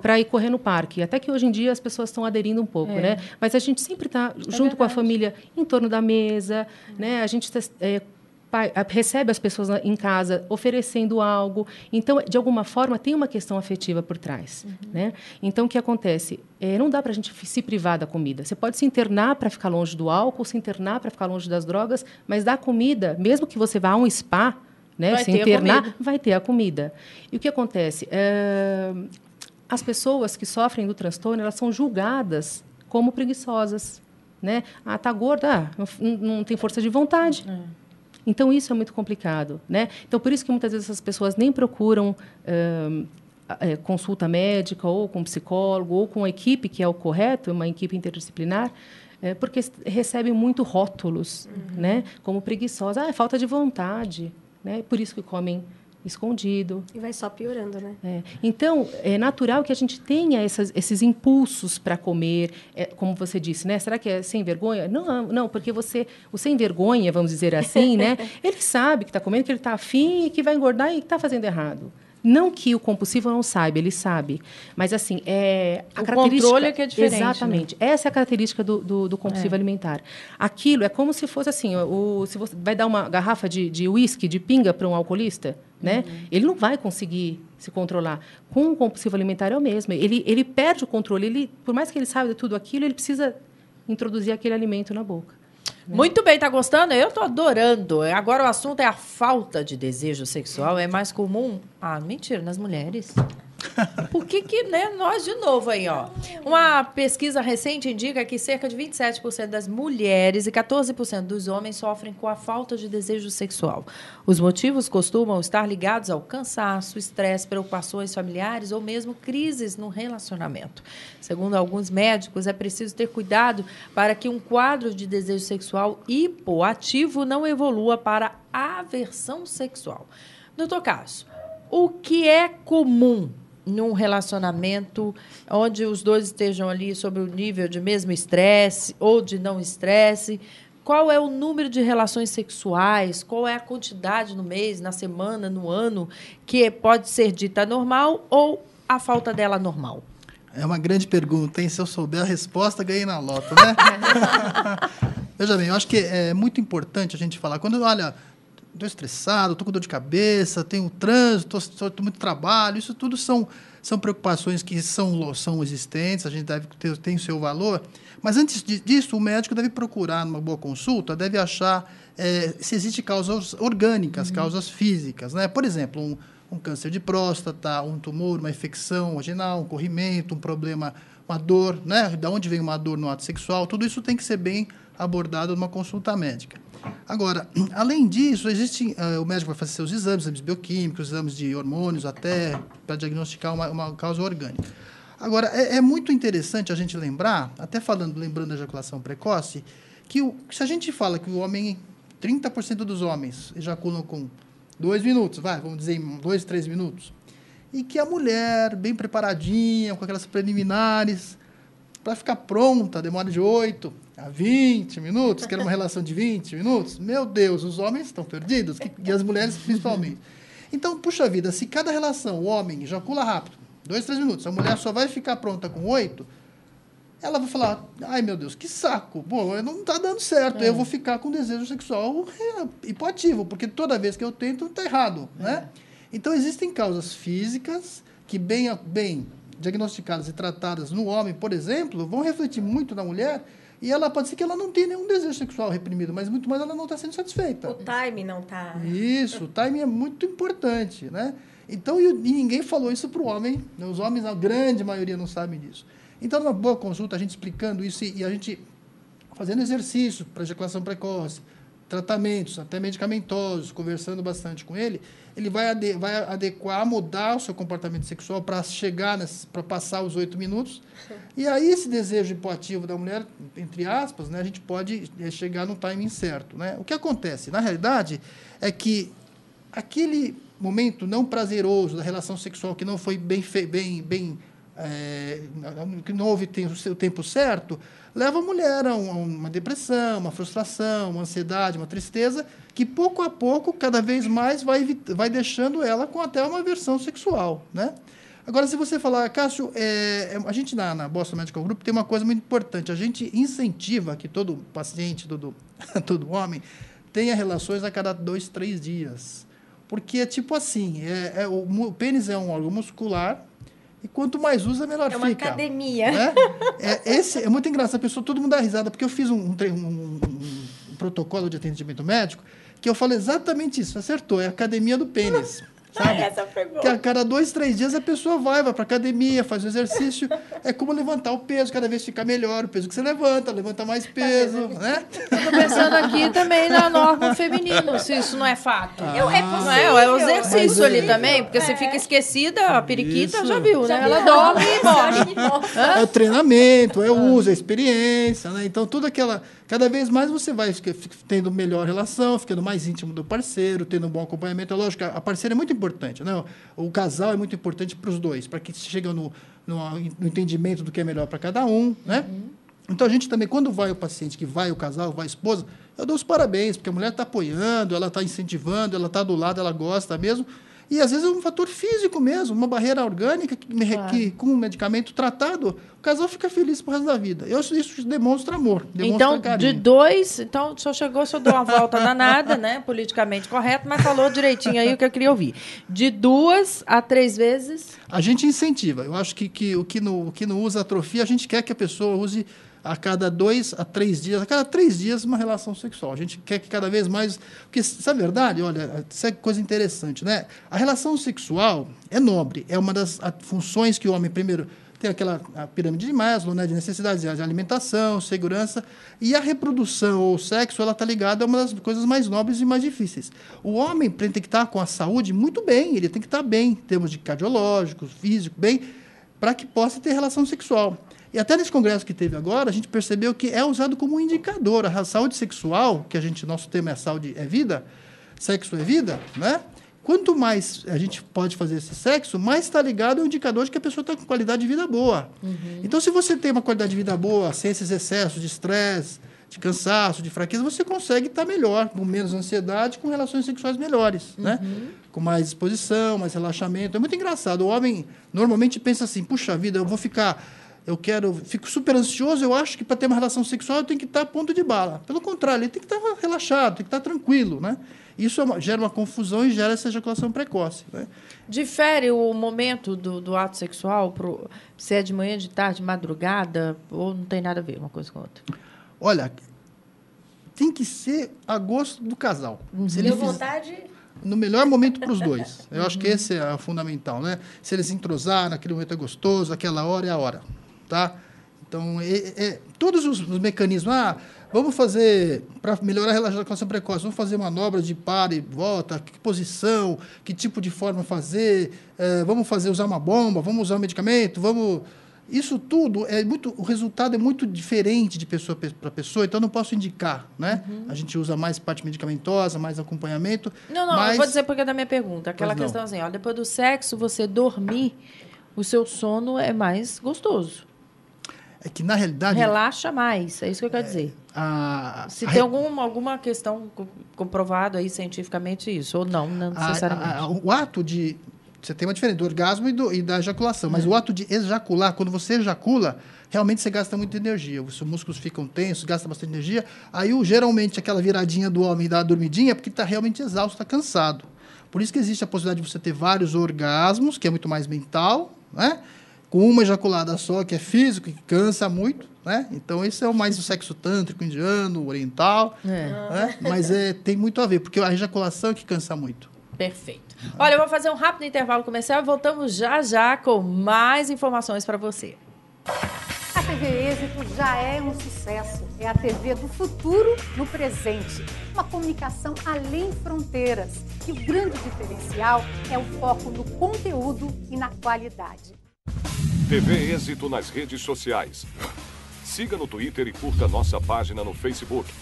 para ir correr no parque. Até que hoje em dia as pessoas estão aderindo um pouco. Né? Mas a gente sempre está junto com a família em torno da mesa. Né? A gente recebe as pessoas em casa oferecendo algo. Então, de alguma forma, tem uma questão afetiva por trás. Né? Então, o que acontece? Não dá para a gente se privar da comida. Você pode se internar para ficar longe do álcool, se internar para ficar longe das drogas, mas da comida, mesmo que você vá a um spa, né, se internar, vai ter a comida. E o que acontece? As pessoas que sofrem do transtorno, elas são julgadas como preguiçosas. Né? Tá gorda, não tem força de vontade. Então, isso é muito complicado. Né? Então, por isso que muitas vezes as pessoas nem procuram consulta médica, ou com psicólogo, ou com a equipe, que é o correto, uma equipe interdisciplinar, porque recebem muito rótulos, né? Como preguiçosa. É falta de vontade. Né? Por isso que comem escondido. E vai só piorando, né? Então, é natural que a gente tenha esses impulsos para comer, como você disse, né? Será que é sem vergonha? Não, porque o sem vergonha, vamos dizer assim, né? Ele sabe que está comendo, que ele está afim, que vai engordar e que está fazendo errado. Não que o compulsivo não saiba, ele sabe. Mas, assim, a característica... controle é que é diferente. Exatamente. Né? Essa é a característica do compulsivo alimentar. Aquilo é como se fosse assim, se você vai dar uma garrafa de uísque, de pinga para um alcoolista, né? Ele não vai conseguir se controlar. Com o compulsivo alimentar é o mesmo. Ele perde o controle. Por mais que ele saiba de tudo aquilo, ele precisa introduzir aquele alimento na boca. Muito bem, tá gostando? Eu tô adorando. Agora o assunto é a falta de desejo sexual. É mais comum? Mentira, nas mulheres. Por que, né? Nós de novo aí, ó. Uma pesquisa recente indica que cerca de 27% das mulheres e 14% dos homens sofrem com a falta de desejo sexual. Os motivos costumam estar ligados ao cansaço, estresse, preocupações familiares ou mesmo crises no relacionamento. Segundo alguns médicos, é preciso ter cuidado para que um quadro de desejo sexual hipoativo não evolua para aversão sexual. Doutor Cássio, o que é comum num relacionamento onde os dois estejam ali sobre o nível de mesmo estresse ou de não estresse, qual é o número de relações sexuais, qual é a quantidade no mês, na semana, no ano, que pode ser dita normal ou a falta dela normal? É uma grande pergunta, hein? Se eu souber a resposta, ganhei na loto, né? Veja bem, eu acho que é muito importante a gente falar. Quando, olha, estou estressado, estou com dor de cabeça, tenho trânsito, estou muito trabalho, isso tudo são preocupações que são existentes, a gente deve tem o seu valor. Mas, antes disso, o médico deve procurar, numa boa consulta, deve achar se existem causas orgânicas, causas físicas, né? Por exemplo, um câncer de próstata, um tumor, uma infecção vaginal, um corrimento, um problema, uma dor, né? Da onde vem uma dor no ato sexual, tudo isso tem que ser bem abordado numa consulta médica. Agora, além disso, o médico vai fazer seus exames bioquímicos, exames de hormônios até, para diagnosticar uma causa orgânica. Agora, é muito interessante a gente lembrar, até lembrando da ejaculação precoce, que se a gente fala que o homem, 30% dos homens ejaculam com 2 minutos, vamos dizer, 2, 3 minutos. E que a mulher, bem preparadinha, com aquelas preliminares, para ficar pronta, demora de 8 a 20 minutos, que era uma relação de 20 minutos. Meu Deus, os homens estão perdidos, e as mulheres principalmente. Então, puxa vida, se cada relação, o homem ejacula rápido, 2, 3 minutos, a mulher só vai ficar pronta com 8, ela vai falar, ai meu Deus, que saco, pô, não está dando certo, eu vou ficar com desejo sexual hipoativo, porque toda vez que eu tento, está errado, né? Então, existem causas físicas que bem diagnosticadas e tratadas no homem, por exemplo, vão refletir muito na mulher, e ela pode ser que ela não tenha nenhum desejo sexual reprimido, mas muito mais ela não está sendo satisfeita. O timing não está... Isso, o timing é muito importante, né? Então, e ninguém falou isso para o homem, né? Os homens, a grande maioria, não sabem disso. Então, numa boa consulta, a gente explicando isso e a gente fazendo exercício para ejaculação precoce, tratamentos, até medicamentosos, conversando bastante com ele, ele vai adequar, mudar o seu comportamento sexual para para passar os 8 minutos. E aí, esse desejo hipoativo da mulher, entre aspas, né, a gente pode chegar no timing certo, né? O que acontece, na realidade, é que aquele momento não prazeroso da relação sexual que não foi que não houve o tempo certo, leva a mulher a uma depressão, uma frustração, uma ansiedade, uma tristeza, que pouco a pouco, cada vez mais, vai deixando ela com até uma aversão sexual, né? Agora, se você falar, Cássio, a gente na Boston Medical Group tem uma coisa muito importante, a gente incentiva que todo paciente, todo homem, tenha relações a cada 2, 3 dias. Porque é tipo assim, o pênis é um órgão muscular, e quanto mais usa, melhor fica. É uma academia. Né? É muito engraçado, todo mundo dá risada, porque eu fiz um protocolo de atendimento médico que eu falo exatamente isso, acertou, é a academia do pênis. Sabe? Essa pegou. Que a cada 2, 3 dias a pessoa vai para a academia, faz o exercício. É como levantar o peso, cada vez fica melhor o peso que você levanta mais peso, né? Estou pensando aqui também na norma feminino, se isso não é fato. É possível. É o exercício ali também, porque você fica esquecida, a periquita Isso. já viu, né? Ela viu? dorme e morre. É o treinamento, é o uso, é a experiência, né? Então, cada vez mais você vai tendo melhor relação, ficando mais íntimo do parceiro, tendo um bom acompanhamento. É lógico, a parceira é muito importante, né? O casal é muito importante para os dois, para que cheguem no entendimento do que é melhor para cada um, né? Então, a gente também, quando vai o paciente, que vai o casal, vai a esposa, eu dou os parabéns, porque a mulher está apoiando, ela está incentivando, ela está do lado, ela gosta mesmo. E, às vezes, é um fator físico mesmo, uma barreira orgânica que com um medicamento tratado, o casal fica feliz pro resto da vida. Isso demonstra amor, demonstra carinho. Então, o senhor deu uma volta danada, né? Politicamente correto, mas falou direitinho aí o que eu queria ouvir. De 2 a 3 vezes... A gente incentiva. Eu acho que o que não usa atrofia, a gente quer que a pessoa use a cada 2 a 3 dias, a cada 3 dias uma relação sexual. A gente quer que cada vez mais... Porque, sabe a verdade? Olha, isso é coisa interessante, né? A relação sexual é nobre, é uma das funções que o homem, primeiro, tem a pirâmide de Maslow, né, de necessidades de alimentação, segurança, e a reprodução ou o sexo, ela está ligada a uma das coisas mais nobres e mais difíceis. O homem tem que estar com a saúde muito bem, ele tem que estar bem, em termos de cardiológico, físico, bem, para que possa ter relação sexual. E até nesse congresso que teve agora, a gente percebeu que é usado como um indicador. A saúde sexual, que nosso tema é saúde é vida, sexo é vida, né? Quanto mais a gente pode fazer esse sexo, mais está ligado ao indicador de que a pessoa está com qualidade de vida boa. Então, se você tem uma qualidade de vida boa, sem esses excessos de estresse, de cansaço, de fraqueza, você consegue estar melhor, com menos ansiedade, com relações sexuais melhores, né? Com mais disposição, mais relaxamento. É muito engraçado. O homem normalmente pensa assim, puxa vida, fico super ansioso, eu acho que para ter uma relação sexual eu tenho que estar a ponto de bala. Pelo contrário, ele tem que estar relaxado, tem que estar tranquilo, né? Isso gera uma confusão e gera essa ejaculação precoce, né? Difere o momento do ato sexual, se é de manhã, de tarde, de madrugada, ou não tem nada a ver uma coisa com a outra? Olha, tem que ser a gosto do casal. Se ele Deu vontade... no melhor momento para os dois. Eu acho que esse é o fundamental, né? Se eles entrosarem, aquele momento é gostoso, aquela hora é a hora, tá? Então, todos os mecanismos, vamos fazer, para melhorar a ejaculação precoce, vamos fazer manobras de para e volta, que posição, que tipo de forma fazer, vamos usar uma bomba, vamos usar um medicamento, Isso tudo o resultado é muito diferente de pessoa para pessoa, então eu não posso indicar, né? A gente usa mais parte medicamentosa, mais acompanhamento. Não, eu vou dizer porque é da minha pergunta. Aquela questão assim, depois do sexo, você dormir, o seu sono é mais gostoso. É que, na realidade... Relaxa mais, é isso que eu quero dizer. Se tem alguma questão comprovada aí cientificamente isso, ou não necessariamente. O ato de... Você tem uma diferença do orgasmo e da ejaculação. Mas o ato de ejacular, quando você ejacula, realmente você gasta muita energia. Os seus músculos ficam tensos, gasta bastante energia. Aí, geralmente, aquela viradinha do homem dá uma dormidinha é porque está realmente exausto, está cansado. Por isso que existe a possibilidade de você ter vários orgasmos, que é muito mais mental, né? Com uma ejaculada só, que é físico, que cansa muito, né? Então, esse é mais o sexo tântrico indiano, oriental. Né? Mas tem muito a ver, porque a ejaculação é que cansa muito. Perfeito. Olha, eu vou fazer um rápido intervalo comercial e voltamos já com mais informações para você. A TV Êxito já é um sucesso. É a TV do futuro no presente. Uma comunicação além fronteiras. E o grande diferencial é o foco no conteúdo e na qualidade. TV Êxito nas redes sociais. Siga no Twitter e curta nossa página no Facebook.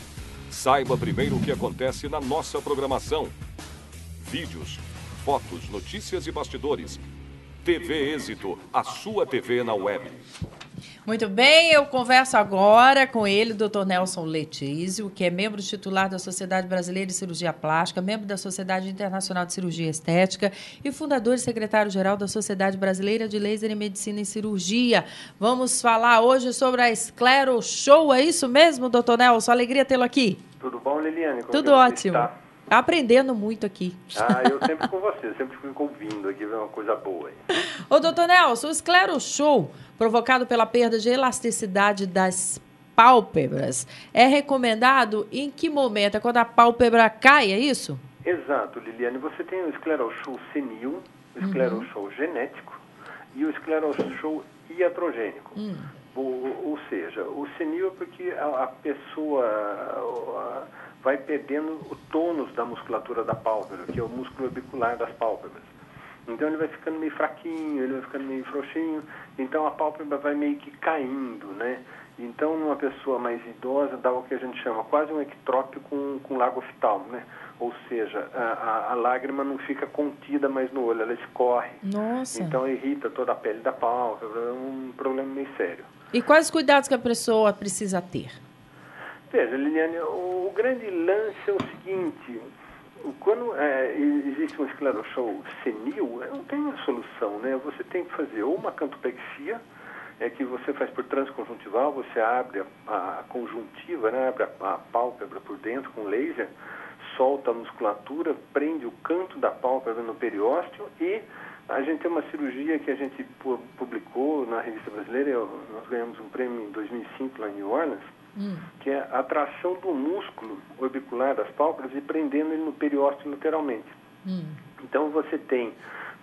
Saiba primeiro o que acontece na nossa programação. Vídeos, fotos, notícias e bastidores. TV Êxito, a sua TV na web. Muito bem, eu converso agora com ele, o Dr. Nelson Letísio, que é membro titular da Sociedade Brasileira de Cirurgia Plástica, membro da Sociedade Internacional de Cirurgia Estética e fundador e secretário-geral da Sociedade Brasileira de Laser e Medicina em Cirurgia. Vamos falar hoje sobre a Sclero Show, é isso mesmo, Dr. Nelson? Alegria tê-lo aqui. Tudo bom, Liliane? Tudo ótimo. Está? Aprendendo muito aqui. Eu sempre com você, eu sempre fico ouvindo aqui, é uma coisa boa aí. Ô, doutor Nelson, o Sclero Show, provocado pela perda de elasticidade das pálpebras, é recomendado em que momento? É quando a pálpebra cai, é isso? Exato, Liliane. Você tem o Sclero Show senil, o Sclero Show genético e o Sclero Show iatrogênico. Ou seja, o senil é porque a pessoa vai perdendo o tônus da musculatura da pálpebra, que é o músculo orbicular das pálpebras. Então ele vai ficando meio fraquinho, ele vai ficando meio frouxinho, então a pálpebra vai meio que caindo, né? Então numa pessoa mais idosa dá o que a gente chama quase um ectrópio com lago oftalmo, né? Ou seja, a lágrima não fica contida mais no olho, ela escorre. Nossa! Então irrita toda a pele da pálpebra, é um problema meio sério. E quais os cuidados que a pessoa precisa ter? Veja, Liliane, o grande lance é o seguinte, quando existe um escleroshow senil, não tem uma solução, né? Você tem que fazer ou uma cantopexia, que você faz por transconjuntival, você abre a conjuntiva, né? Abre a pálpebra por dentro com laser, solta a musculatura, prende o canto da pálpebra no periósteo e a gente tem uma cirurgia que a gente publicou na revista brasileira, nós ganhamos um prêmio em 2005 lá em New Orleans, que é a atração do músculo orbicular das pálpebras e prendendo ele no periósteo lateralmente. Então você tem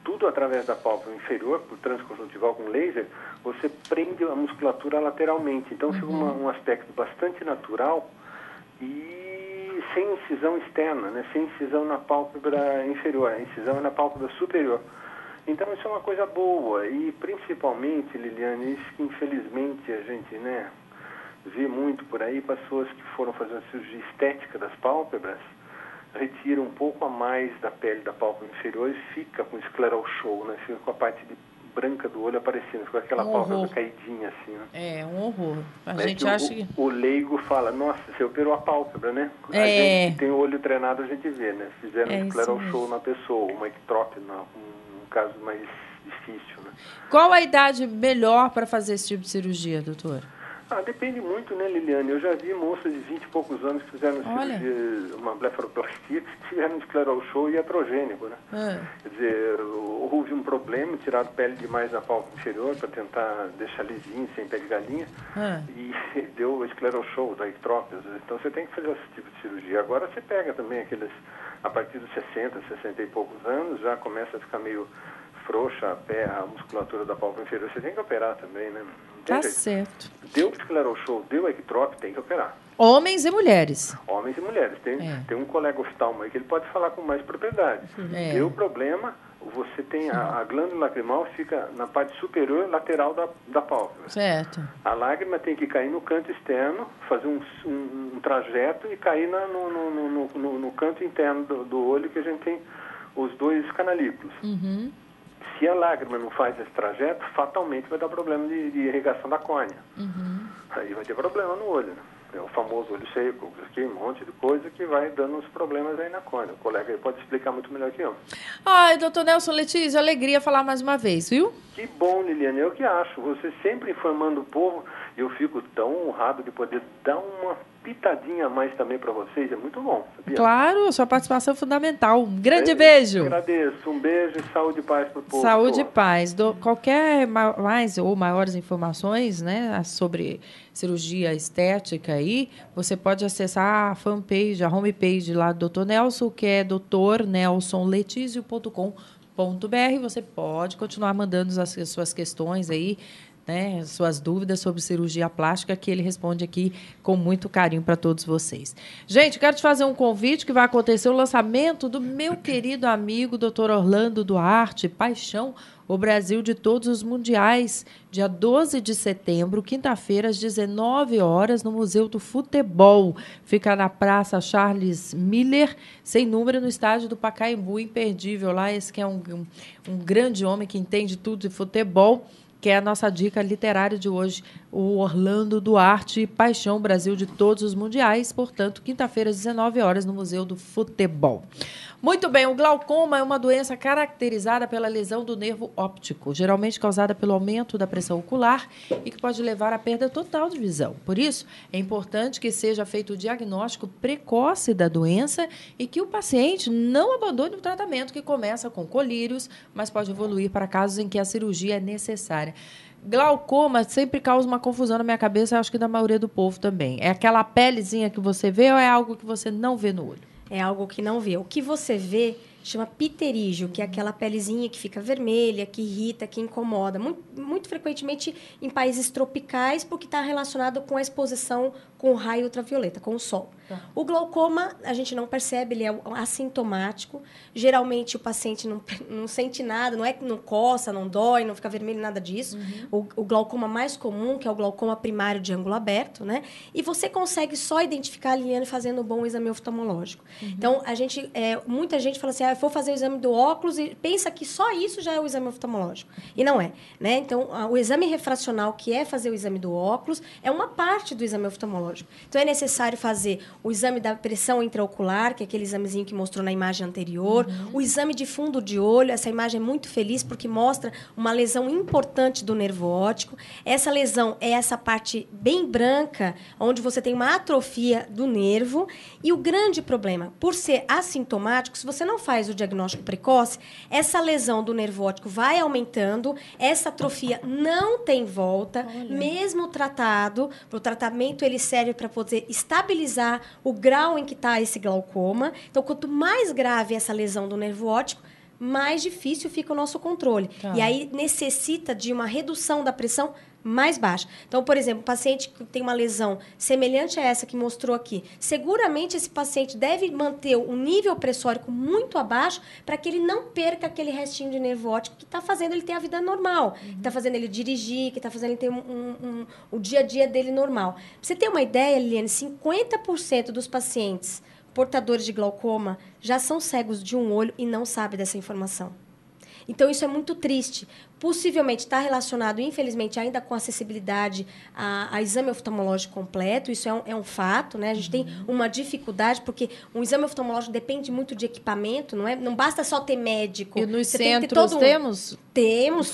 tudo através da pálpebra inferior, por transconjuntival com laser, você prende a musculatura lateralmente. Então fica um aspecto bastante natural e sem incisão externa, né? Sem incisão na pálpebra inferior, a incisão é na pálpebra superior. Então isso é uma coisa boa e principalmente, Liliane, isso que infelizmente a gente, né, vê muito por aí, pessoas que foram fazer uma cirurgia estética das pálpebras, retiram um pouco a mais da pele da pálpebra inferior e fica com escleroshow, né? Fica com a parte branca do olho aparecendo, com aquela pálpebra caidinha assim, né? É, um horror. A É gente que acha que... o leigo fala, nossa, você operou a pálpebra, né? A gente que tem o olho treinado, a gente vê, né? Fizeram um escleroshol na pessoa, uma ectrópia, um caso mais difícil, né? Qual a idade melhor para fazer esse tipo de cirurgia, doutor? Depende muito, né, Liliane? Eu já vi moças de 20 e poucos anos que fizeram cirurgia, uma blefaroplastia, que tiveram escleroshol iatrogênico, né? Quer dizer, houve um problema, tiraram pele demais na pálpebra inferior para tentar deixar lisinho, sem pé de galinha, e deu escleroshol da ectrópia. Então você tem que fazer esse tipo de cirurgia. Agora você pega também aqueles, a partir dos 60, 60 e poucos anos, já começa a ficar meio frouxa a musculatura da pálpebra inferior. Você tem que operar também, né? Tá certo. Deu escleroshol, deu ectrópia, tem que operar. Homens e mulheres. Homens e mulheres. Tem um colega oftalmo aí que ele pode falar com mais propriedade. Deu problema, você tem a glândula lacrimal fica na parte superior lateral da pálpebra. Certo. A lágrima tem que cair no canto externo, fazer um trajeto e cair no canto interno do olho, que a gente tem os dois canalículos. Se a lágrima não faz esse trajeto, fatalmente vai dar problema de irrigação da córnea. Aí vai ter problema no olho, né? É o famoso olho seco, aqui, um monte de coisa que vai dando uns problemas aí na córnea. O colega aí pode explicar muito melhor que eu. Ai, doutor Nelson Letícia, alegria falar mais uma vez, viu? Que bom, Liliane, eu que acho. Você sempre informando o povo, eu fico tão honrado de poder dar uma pitadinha a mais também para vocês, é muito bom, sabia? Claro, sua participação é fundamental. Um grande beijo. Agradeço, um beijo e saúde e paz para o povo. Saúde e paz. Qualquer mais ou maiores informações, né, sobre cirurgia estética aí, você pode acessar a fanpage, a homepage lá do Dr. Nelson, que é drnelsonletizio.com.br. Você pode continuar mandando as suas questões aí, né, suas dúvidas sobre cirurgia plástica, que ele responde aqui com muito carinho para todos vocês. Gente, quero te fazer um convite que vai acontecer o lançamento do meu querido amigo Dr. Orlando Duarte, Paixão, o Brasil de Todos os Mundiais, dia 12 de setembro, quinta-feira, às 19 horas, no Museu do Futebol. Fica na Praça Charles Miller, sem número, no estádio do Pacaembu, imperdível lá. Esse que é um grande homem que entende tudo de futebol, que é a nossa dica literária de hoje, o Orlando Duarte, Paixão, Brasil de Todos os Mundiais, portanto, quinta-feira, às 19 horas, no Museu do Futebol. Muito bem, o glaucoma é uma doença caracterizada pela lesão do nervo óptico, geralmente causada pelo aumento da pressão ocular e que pode levar à perda total de visão. Por isso, é importante que seja feito o diagnóstico precoce da doença e que o paciente não abandone o tratamento, que começa com colírios, mas pode evoluir para casos em que a cirurgia é necessária. Glaucoma sempre causa uma confusão na minha cabeça, acho que da maioria do povo também. É aquela pelezinha que você vê ou é algo que você não vê no olho? É algo que não vê. O que você vê chama pterígio, que é aquela pelezinha que fica vermelha, que irrita, que incomoda. Muito frequentemente em países tropicais, porque está relacionado com a exposição com o raio ultravioleta, com o sol. O glaucoma, a gente não percebe, ele é assintomático. Geralmente, o paciente não sente nada, não coça, não dói, não fica vermelho, nada disso. O glaucoma mais comum, que é o glaucoma primário de ângulo aberto, né? E você consegue só identificar, Liliane, fazendo um bom exame oftalmológico. Então, muita gente fala assim, eu vou fazer o exame do óculos e pensa que só isso já é o exame oftalmológico. E não é, né? Então, o exame refracional, que é fazer o exame do óculos, é uma parte do exame oftalmológico. Então, é necessário fazer o exame da pressão intraocular, que é aquele examezinho que mostrou na imagem anterior, o exame de fundo de olho, essa imagem é muito feliz porque mostra uma lesão importante do nervo óptico. Essa lesão é essa parte bem branca, onde você tem uma atrofia do nervo. E o grande problema, por ser assintomático, se você não faz o diagnóstico precoce, essa lesão do nervo óptico vai aumentando, essa atrofia não tem volta, mesmo tratado. O tratamento ele serve para poder estabilizar o grau em que está esse glaucoma. Então, quanto mais grave essa lesão do nervo óptico, mais difícil fica o nosso controle. E aí necessita de uma redução da pressão mais baixa. Então, por exemplo, o paciente que tem uma lesão semelhante a essa que mostrou aqui, seguramente esse paciente deve manter um nível pressórico muito abaixo para que ele não perca aquele restinho de nervo óptico que está fazendo ele ter a vida normal, que está fazendo ele dirigir, que está fazendo ele ter o dia a dia dele normal. Pra você ter uma ideia, Liliane, 50% dos pacientes portadores de glaucoma já são cegos de um olho e não sabem dessa informação. Então, isso é muito triste. possivelmente está relacionado, infelizmente, ainda com acessibilidade a exame oftalmológico completo. Isso é um fato, né? A gente tem uma dificuldade, porque um exame oftalmológico depende muito de equipamento, não é? Não basta só ter médico. E nos Você tem que ter centros todo temos? Temos,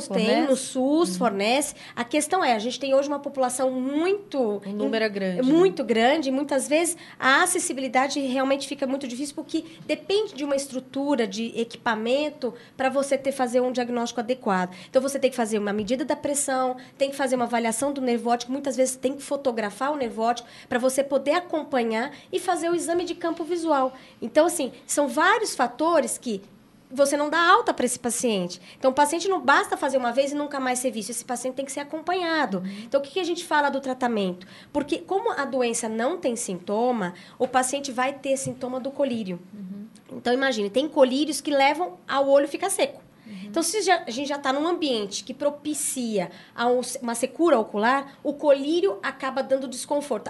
fornece? no SUS fornece. A questão é, a gente tem hoje uma população muito... Um número grande. Muito grande, e muitas vezes a acessibilidade realmente fica muito difícil, porque depende de uma estrutura, de equipamento, para você fazer um diagnóstico adequado. Então, você tem que fazer uma medida da pressão, tem que fazer uma avaliação do nervo óptico, muitas vezes tem que fotografar o nervo óptico para você poder acompanhar e fazer o exame de campo visual. Então, assim, são vários fatores que você não dá alta para esse paciente. Então, o paciente não basta fazer uma vez e nunca mais ser visto. Esse paciente tem que ser acompanhado. Então, o que a gente fala do tratamento? Porque, como a doença não tem sintoma, o paciente vai ter sintoma do colírio. Então, imagine, tem colírios que levam ao olho ficar seco. Então, se a gente já está num ambiente que propicia uma secura ocular, o colírio acaba dando desconforto.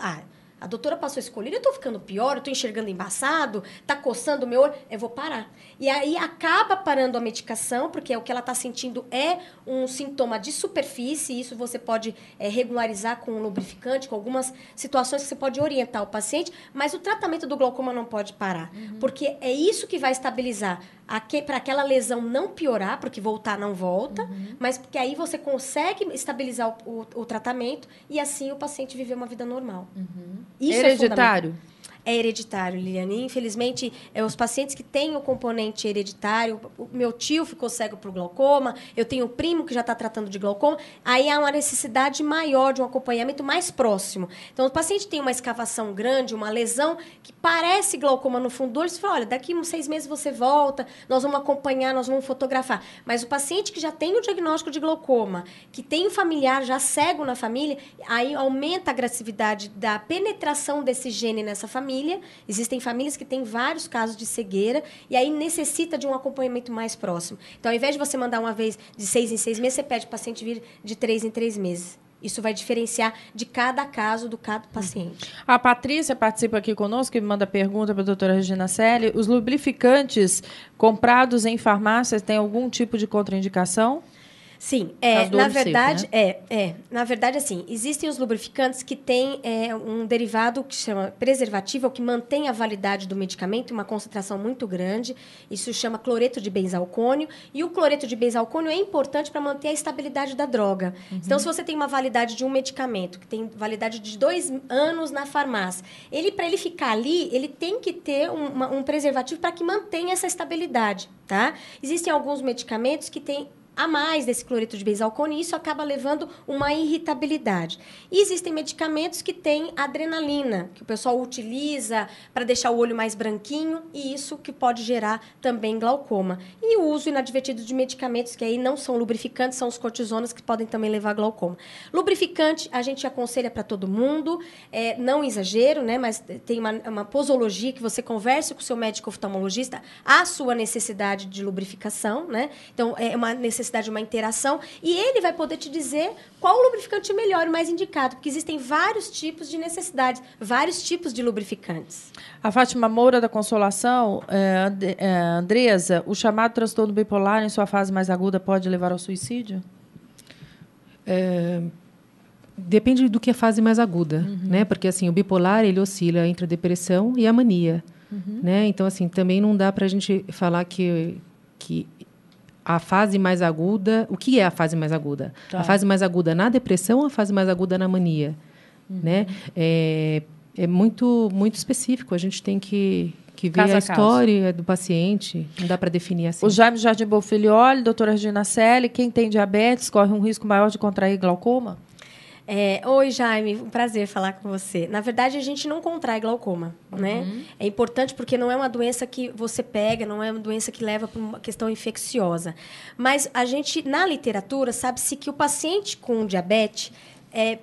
A doutora passou esse colírio, eu estou ficando pior, eu estou enxergando embaçado, está coçando o meu olho, eu vou parar. E aí acaba parando a medicação, porque o que ela está sentindo é um sintoma de superfície, e isso você pode regularizar com um lubrificante, com algumas situações que você pode orientar o paciente, mas o tratamento do glaucoma não pode parar, porque é isso que vai estabilizar para aquela lesão não piorar, porque voltar não volta, mas porque aí você consegue estabilizar o tratamento e assim o paciente viver uma vida normal. Isso hereditário? É hereditário, Liliane. Infelizmente, os pacientes que têm o componente hereditário, o meu tio ficou cego por glaucoma, eu tenho um primo que já está tratando de glaucoma, aí há uma necessidade maior de um acompanhamento mais próximo. Então, o paciente tem uma escavação grande, uma lesão que parece glaucoma no fundo do olho, você fala, olha, daqui uns 6 meses você volta, nós vamos acompanhar, nós vamos fotografar. Mas o paciente que já tem o diagnóstico de glaucoma, que tem um familiar já cego na família, aí aumenta a agressividade da penetração desse gene nessa família. Existem famílias que têm vários casos de cegueira e aí necessita de um acompanhamento mais próximo. Então, ao invés de você mandar uma vez de 6 em 6 meses, você pede o paciente vir de 3 em 3 meses. Isso vai diferenciar de cada caso do cada paciente. A Patrícia participa aqui conosco e manda pergunta para a doutora Regina Celi. Os lubrificantes comprados em farmácias têm algum tipo de contraindicação? Sim, na verdade, assim, existem os lubrificantes que têm um derivado que chama preservativo, que mantém a validade do medicamento, uma concentração muito grande. Isso chama cloreto de benzalcônio. E o cloreto de benzalcônio é importante para manter a estabilidade da droga. Então, se você tem uma validade de um medicamento, que tem validade de 2 anos na farmácia, para ele ficar ali, ele tem que ter um preservativo para que mantenha essa estabilidade, tá? Existem alguns medicamentos que têm a mais desse cloreto de benzalcônio, e isso acaba levando uma irritabilidade. E existem medicamentos que têm adrenalina, que o pessoal utiliza para deixar o olho mais branquinho, e isso que pode gerar também glaucoma. E o uso inadvertido de medicamentos que aí não são lubrificantes, são os cortisonas, que podem também levar a glaucoma. Lubrificante, a gente aconselha para todo mundo, não exagero, né, mas tem uma posologia que você converse com o seu médico oftalmologista a sua necessidade de lubrificação, né? Então, é uma necessidade de uma interação, e ele vai poder te dizer qual o lubrificante melhor e mais indicado, porque existem vários tipos de necessidades, vários tipos de lubrificantes. A Fátima Moura da Consolação, Andresa, o chamado transtorno bipolar em sua fase mais aguda pode levar ao suicídio? Depende do que é a fase mais aguda, né? Porque assim, o bipolar ele oscila entre a depressão e a mania, né? Então assim, também não dá para a gente falar que a fase mais aguda... O que é a fase mais aguda? Tá. A fase mais aguda na depressão ou a fase mais aguda na mania? Né? É muito, muito específico. A gente tem que ver caso a história do paciente. Não dá para definir assim. O Jaime Jardim Bonfilioli, doutora Regina Celi, quem tem diabetes corre um risco maior de contrair glaucoma? Oi, Jaime, um prazer falar com você. Na verdade, a gente não contrai glaucoma, né? É importante porque não é uma doença que você pega, não é uma doença que leva para uma questão infecciosa. Mas a gente, na literatura, sabe-se que o paciente com diabetes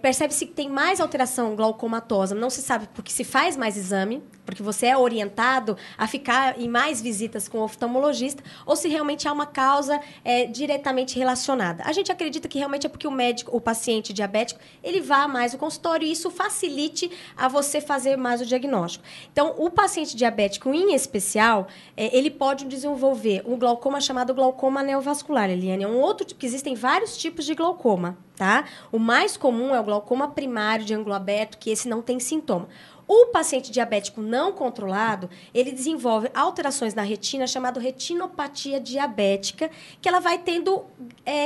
percebe-se que tem mais alteração glaucomatosa. Não se sabe porque se faz mais exame, porque você é orientado a ficar em mais visitas com o oftalmologista, ou se realmente há uma causa diretamente relacionada. A gente acredita que realmente é porque o paciente diabético, ele vá mais ao consultório e isso facilite a você fazer mais o diagnóstico. Então, o paciente diabético, em especial, ele pode desenvolver um glaucoma chamado glaucoma neovascular, Eliane. É um outro, que existem vários tipos de glaucoma, tá? O mais comum é o glaucoma primário de ângulo aberto, que esse não tem sintoma. O paciente diabético não controlado, ele desenvolve alterações na retina, chamado retinopatia diabética, que ela vai tendo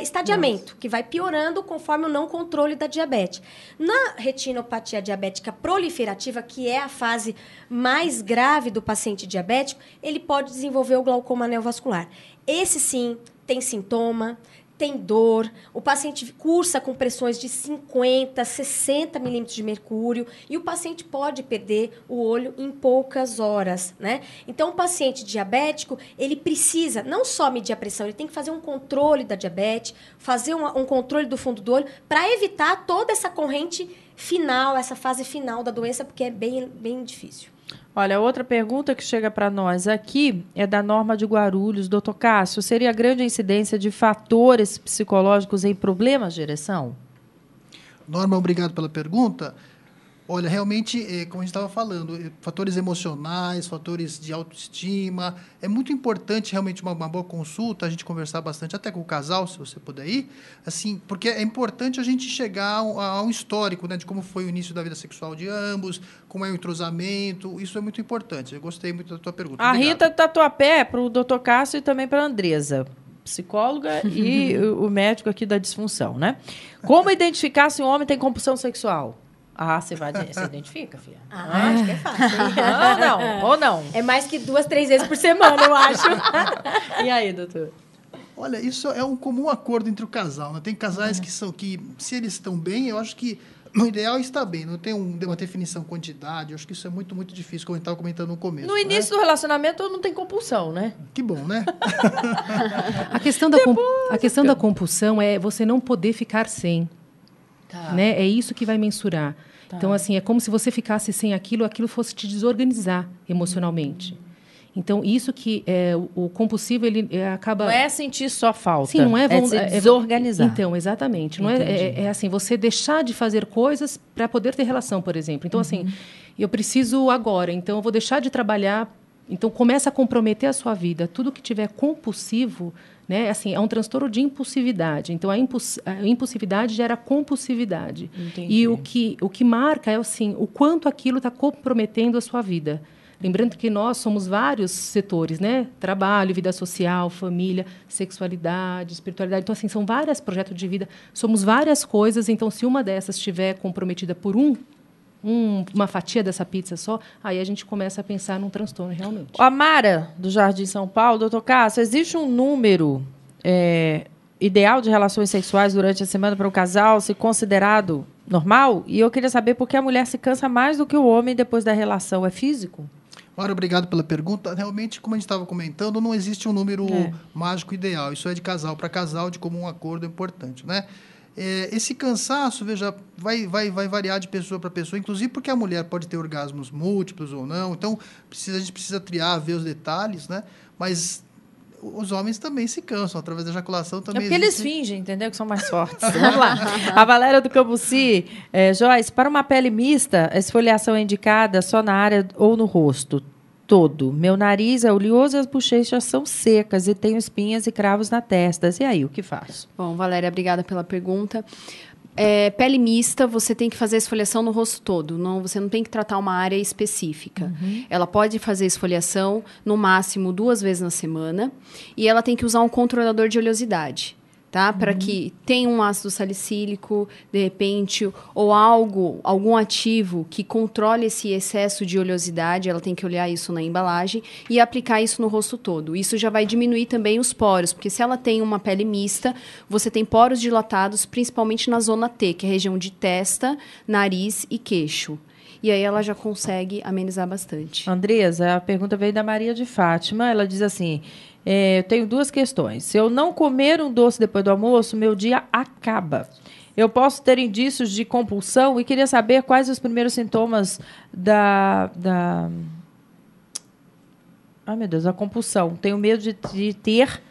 estadiamento, que vai piorando conforme o não controle da diabetes. Na retinopatia diabética proliferativa, que é a fase mais grave do paciente diabético, ele pode desenvolver o glaucoma neovascular. Esse, sim, tem sintoma, tem dor, o paciente cursa com pressões de 50, 60 milímetros de mercúrio e o paciente pode perder o olho em poucas horas, né? Então, o paciente diabético, ele precisa não só medir a pressão, ele tem que fazer um controle da diabetes, fazer um controle do fundo do olho para evitar toda essa corrente final, essa fase final da doença, porque é bem difícil. Olha, outra pergunta que chega para nós aqui é da Norma de Guarulhos. Doutor Cássio, seria grande a incidência de fatores psicológicos em problemas de ereção? Norma, obrigado pela pergunta. Olha, realmente, como a gente estava falando, fatores emocionais, fatores de autoestima, é muito importante realmente uma boa consulta, a gente conversar bastante, até com o casal, se você puder ir, assim, porque é importante a gente chegar a um histórico, né, de como foi o início da vida sexual de ambos, como é o entrosamento, isso é muito importante. Eu gostei muito da tua pergunta. A Obrigado. Rita Tatuapé, para o doutor Cássio e também para a Andresa, psicóloga e o médico aqui da disfunção, né? Como identificar se um homem tem compulsão sexual? Você identifica, filha? Acho que é fácil. Ou não? É mais que 2, 3 vezes por semana, eu acho. E aí, doutor? Olha, isso é um comum acordo entre o casal, né? Tem casais que, se eles estão bem, eu acho que o ideal é estar bem, não tem uma definição quantidade, eu acho que isso é muito, muito difícil, como a gente estava comentando no começo. No início do relacionamento não tem compulsão, né? Que bom, né? A questão da compulsão é você não poder ficar sem. Tá. Né? É isso que vai mensurar. Tá. Então, assim, é como se você ficasse sem aquilo fosse te desorganizar emocionalmente. Então, isso que o compulsivo, ele acaba... Não é sentir só falta. Sim, não é... se desorganizar. Então, exatamente. Não é assim, você deixar de fazer coisas para poder ter relação, por exemplo. Então, assim, eu preciso agora, então eu vou deixar de trabalhar. Então, começa a comprometer a sua vida. Tudo que tiver compulsivo, né, assim, é um transtorno de impulsividade. Então, a impulsividade gera compulsividade. Entendi. E o que marca é, assim, o quanto aquilo está comprometendo a sua vida. Lembrando que nós somos vários setores, né? Trabalho, vida social, família, sexualidade, espiritualidade. Então, assim, são vários projetos de vida. Somos várias coisas. Então, se uma dessas estiver comprometida por uma fatia dessa pizza só, aí a gente começa a pensar num transtorno realmente. A Mara, do Jardim São Paulo, doutor Cássio, existe um número ideal de relações sexuais durante a semana para o casal, se considerado normal? E eu queria saber por que a mulher se cansa mais do que o homem depois da relação. É físico? Mara, obrigado pela pergunta. Realmente, como a gente estava comentando, não existe um número mágico ideal. Isso é de casal para casal, de comum acordo, é importante, né? Esse cansaço, veja, vai variar de pessoa para pessoa, inclusive porque a mulher pode ter orgasmos múltiplos ou não. Então, a gente precisa triar, ver os detalhes, né? Mas os homens também se cansam, através da ejaculação também. É porque eles fingem, entendeu? Que são mais fortes. Vamos lá. A Valéria do Cambuci. Joyce, para uma pele mista, a esfoliação é indicada só na área ou no rosto todo. Meu nariz é oleoso e as bochechas são secas e tenho espinhas e cravos na testa. E aí, o que faço? Bom, Valéria, obrigada pela pergunta. Pele mista, você tem que fazer esfoliação no rosto todo. Você não tem que tratar uma área específica. Ela pode fazer esfoliação no máximo 2 vezes na semana. E ela tem que usar um controlador de oleosidade. Tá? Para que tenha um ácido salicílico, de repente, ou algum ativo que controle esse excesso de oleosidade, ela tem que olhar isso na embalagem e aplicar isso no rosto todo. Isso já vai diminuir também os poros, porque se ela tem uma pele mista, você tem poros dilatados, principalmente na zona T, que é a região de testa, nariz e queixo. E aí ela já consegue amenizar bastante. Andresa, a pergunta veio da Maria de Fátima. Ela diz assim... eu tenho 2 questões. Se eu não comer um doce depois do almoço, meu dia acaba. Eu posso ter indícios de compulsão e queria saber quais os primeiros sintomas Ai, meu Deus, a compulsão. Tenho medo de ter,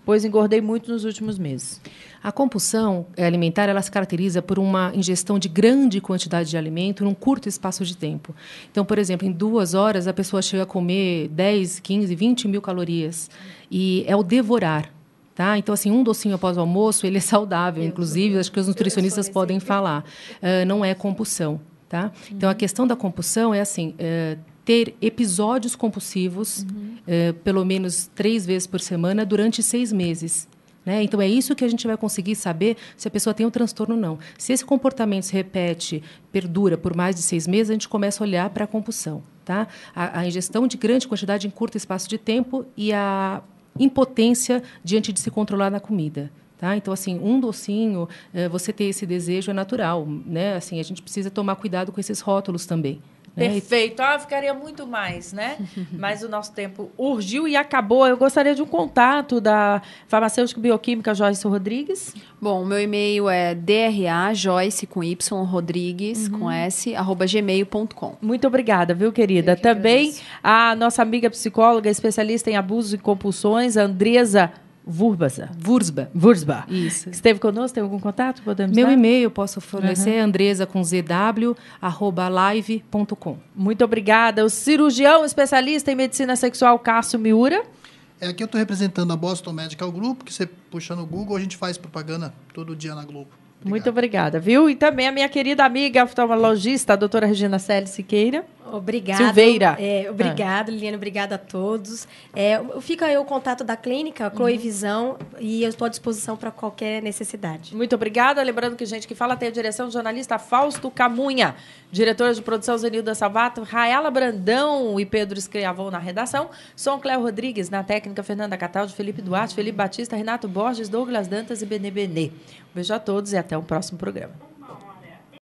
pois engordei muito nos últimos meses. A compulsão alimentar, ela se caracteriza por uma ingestão de grande quantidade de alimento num curto espaço de tempo. Então, por exemplo, em 2 horas, a pessoa chega a comer 10, 15, 20 mil calorias. E é o devorar. Tá? Então, assim, um docinho após o almoço, ele é saudável, inclusive, acho que os nutricionistas podem falar. Não é compulsão. Tá? Então, a questão da compulsão é assim... ter episódios compulsivos, pelo menos 3 vezes por semana, durante 6 meses. Né? Então, é isso que a gente vai conseguir saber se a pessoa tem um transtorno ou não. Se esse comportamento se repete, perdura por mais de 6 meses, a gente começa a olhar para a compulsão. Tá? A ingestão de grande quantidade em curto espaço de tempo e a impotência diante de se controlar na comida. Tá? Então, assim, um docinho, você ter esse desejo é natural. Né? Assim, a gente precisa tomar cuidado com esses rótulos também. Perfeito. Ficaria muito mais, né? Mas o nosso tempo urgiu e acabou. Eu gostaria de um contato da farmacêutica bioquímica Joyce Rodrigues. Bom, o meu e-mail é drajoyce, com Y, Rodrigues, com S, @gmail.com. Muito obrigada, viu, querida? Também a nossa amiga psicóloga, especialista em abusos e compulsões, Andresa Wurzba. Isso. Esteve conosco, tem algum contato? Podemos Meu dar? e-mail posso fornecer, Andresa com ZW, @live.com. Muito obrigada. O cirurgião especialista em medicina sexual, Cássio Miura. Aqui eu estou representando a Boston Medical Group, que você puxa no Google, a gente faz propaganda todo dia na Globo. Obrigado. Muito obrigada, viu? E também a minha querida amiga oftalmologista, a doutora Regina Célia Siqueira. Obrigada. Silveira. Obrigada, Liliane. Obrigada a todos. Fica aí o contato da clínica, Chloe Visão, e eu estou à disposição para qualquer necessidade. Muito obrigada. Lembrando que Gente que Fala tem a direção do jornalista Fausto Camunha, diretora de produção Zenilda Salvato, Raela Brandão e Pedro Escriavão na redação, Som Cléo Rodrigues na técnica, Fernanda Cataldi, Felipe Duarte, Felipe Batista, Renato Borges, Douglas Dantas e Benê Benê. Um beijo a todos e até o próximo programa.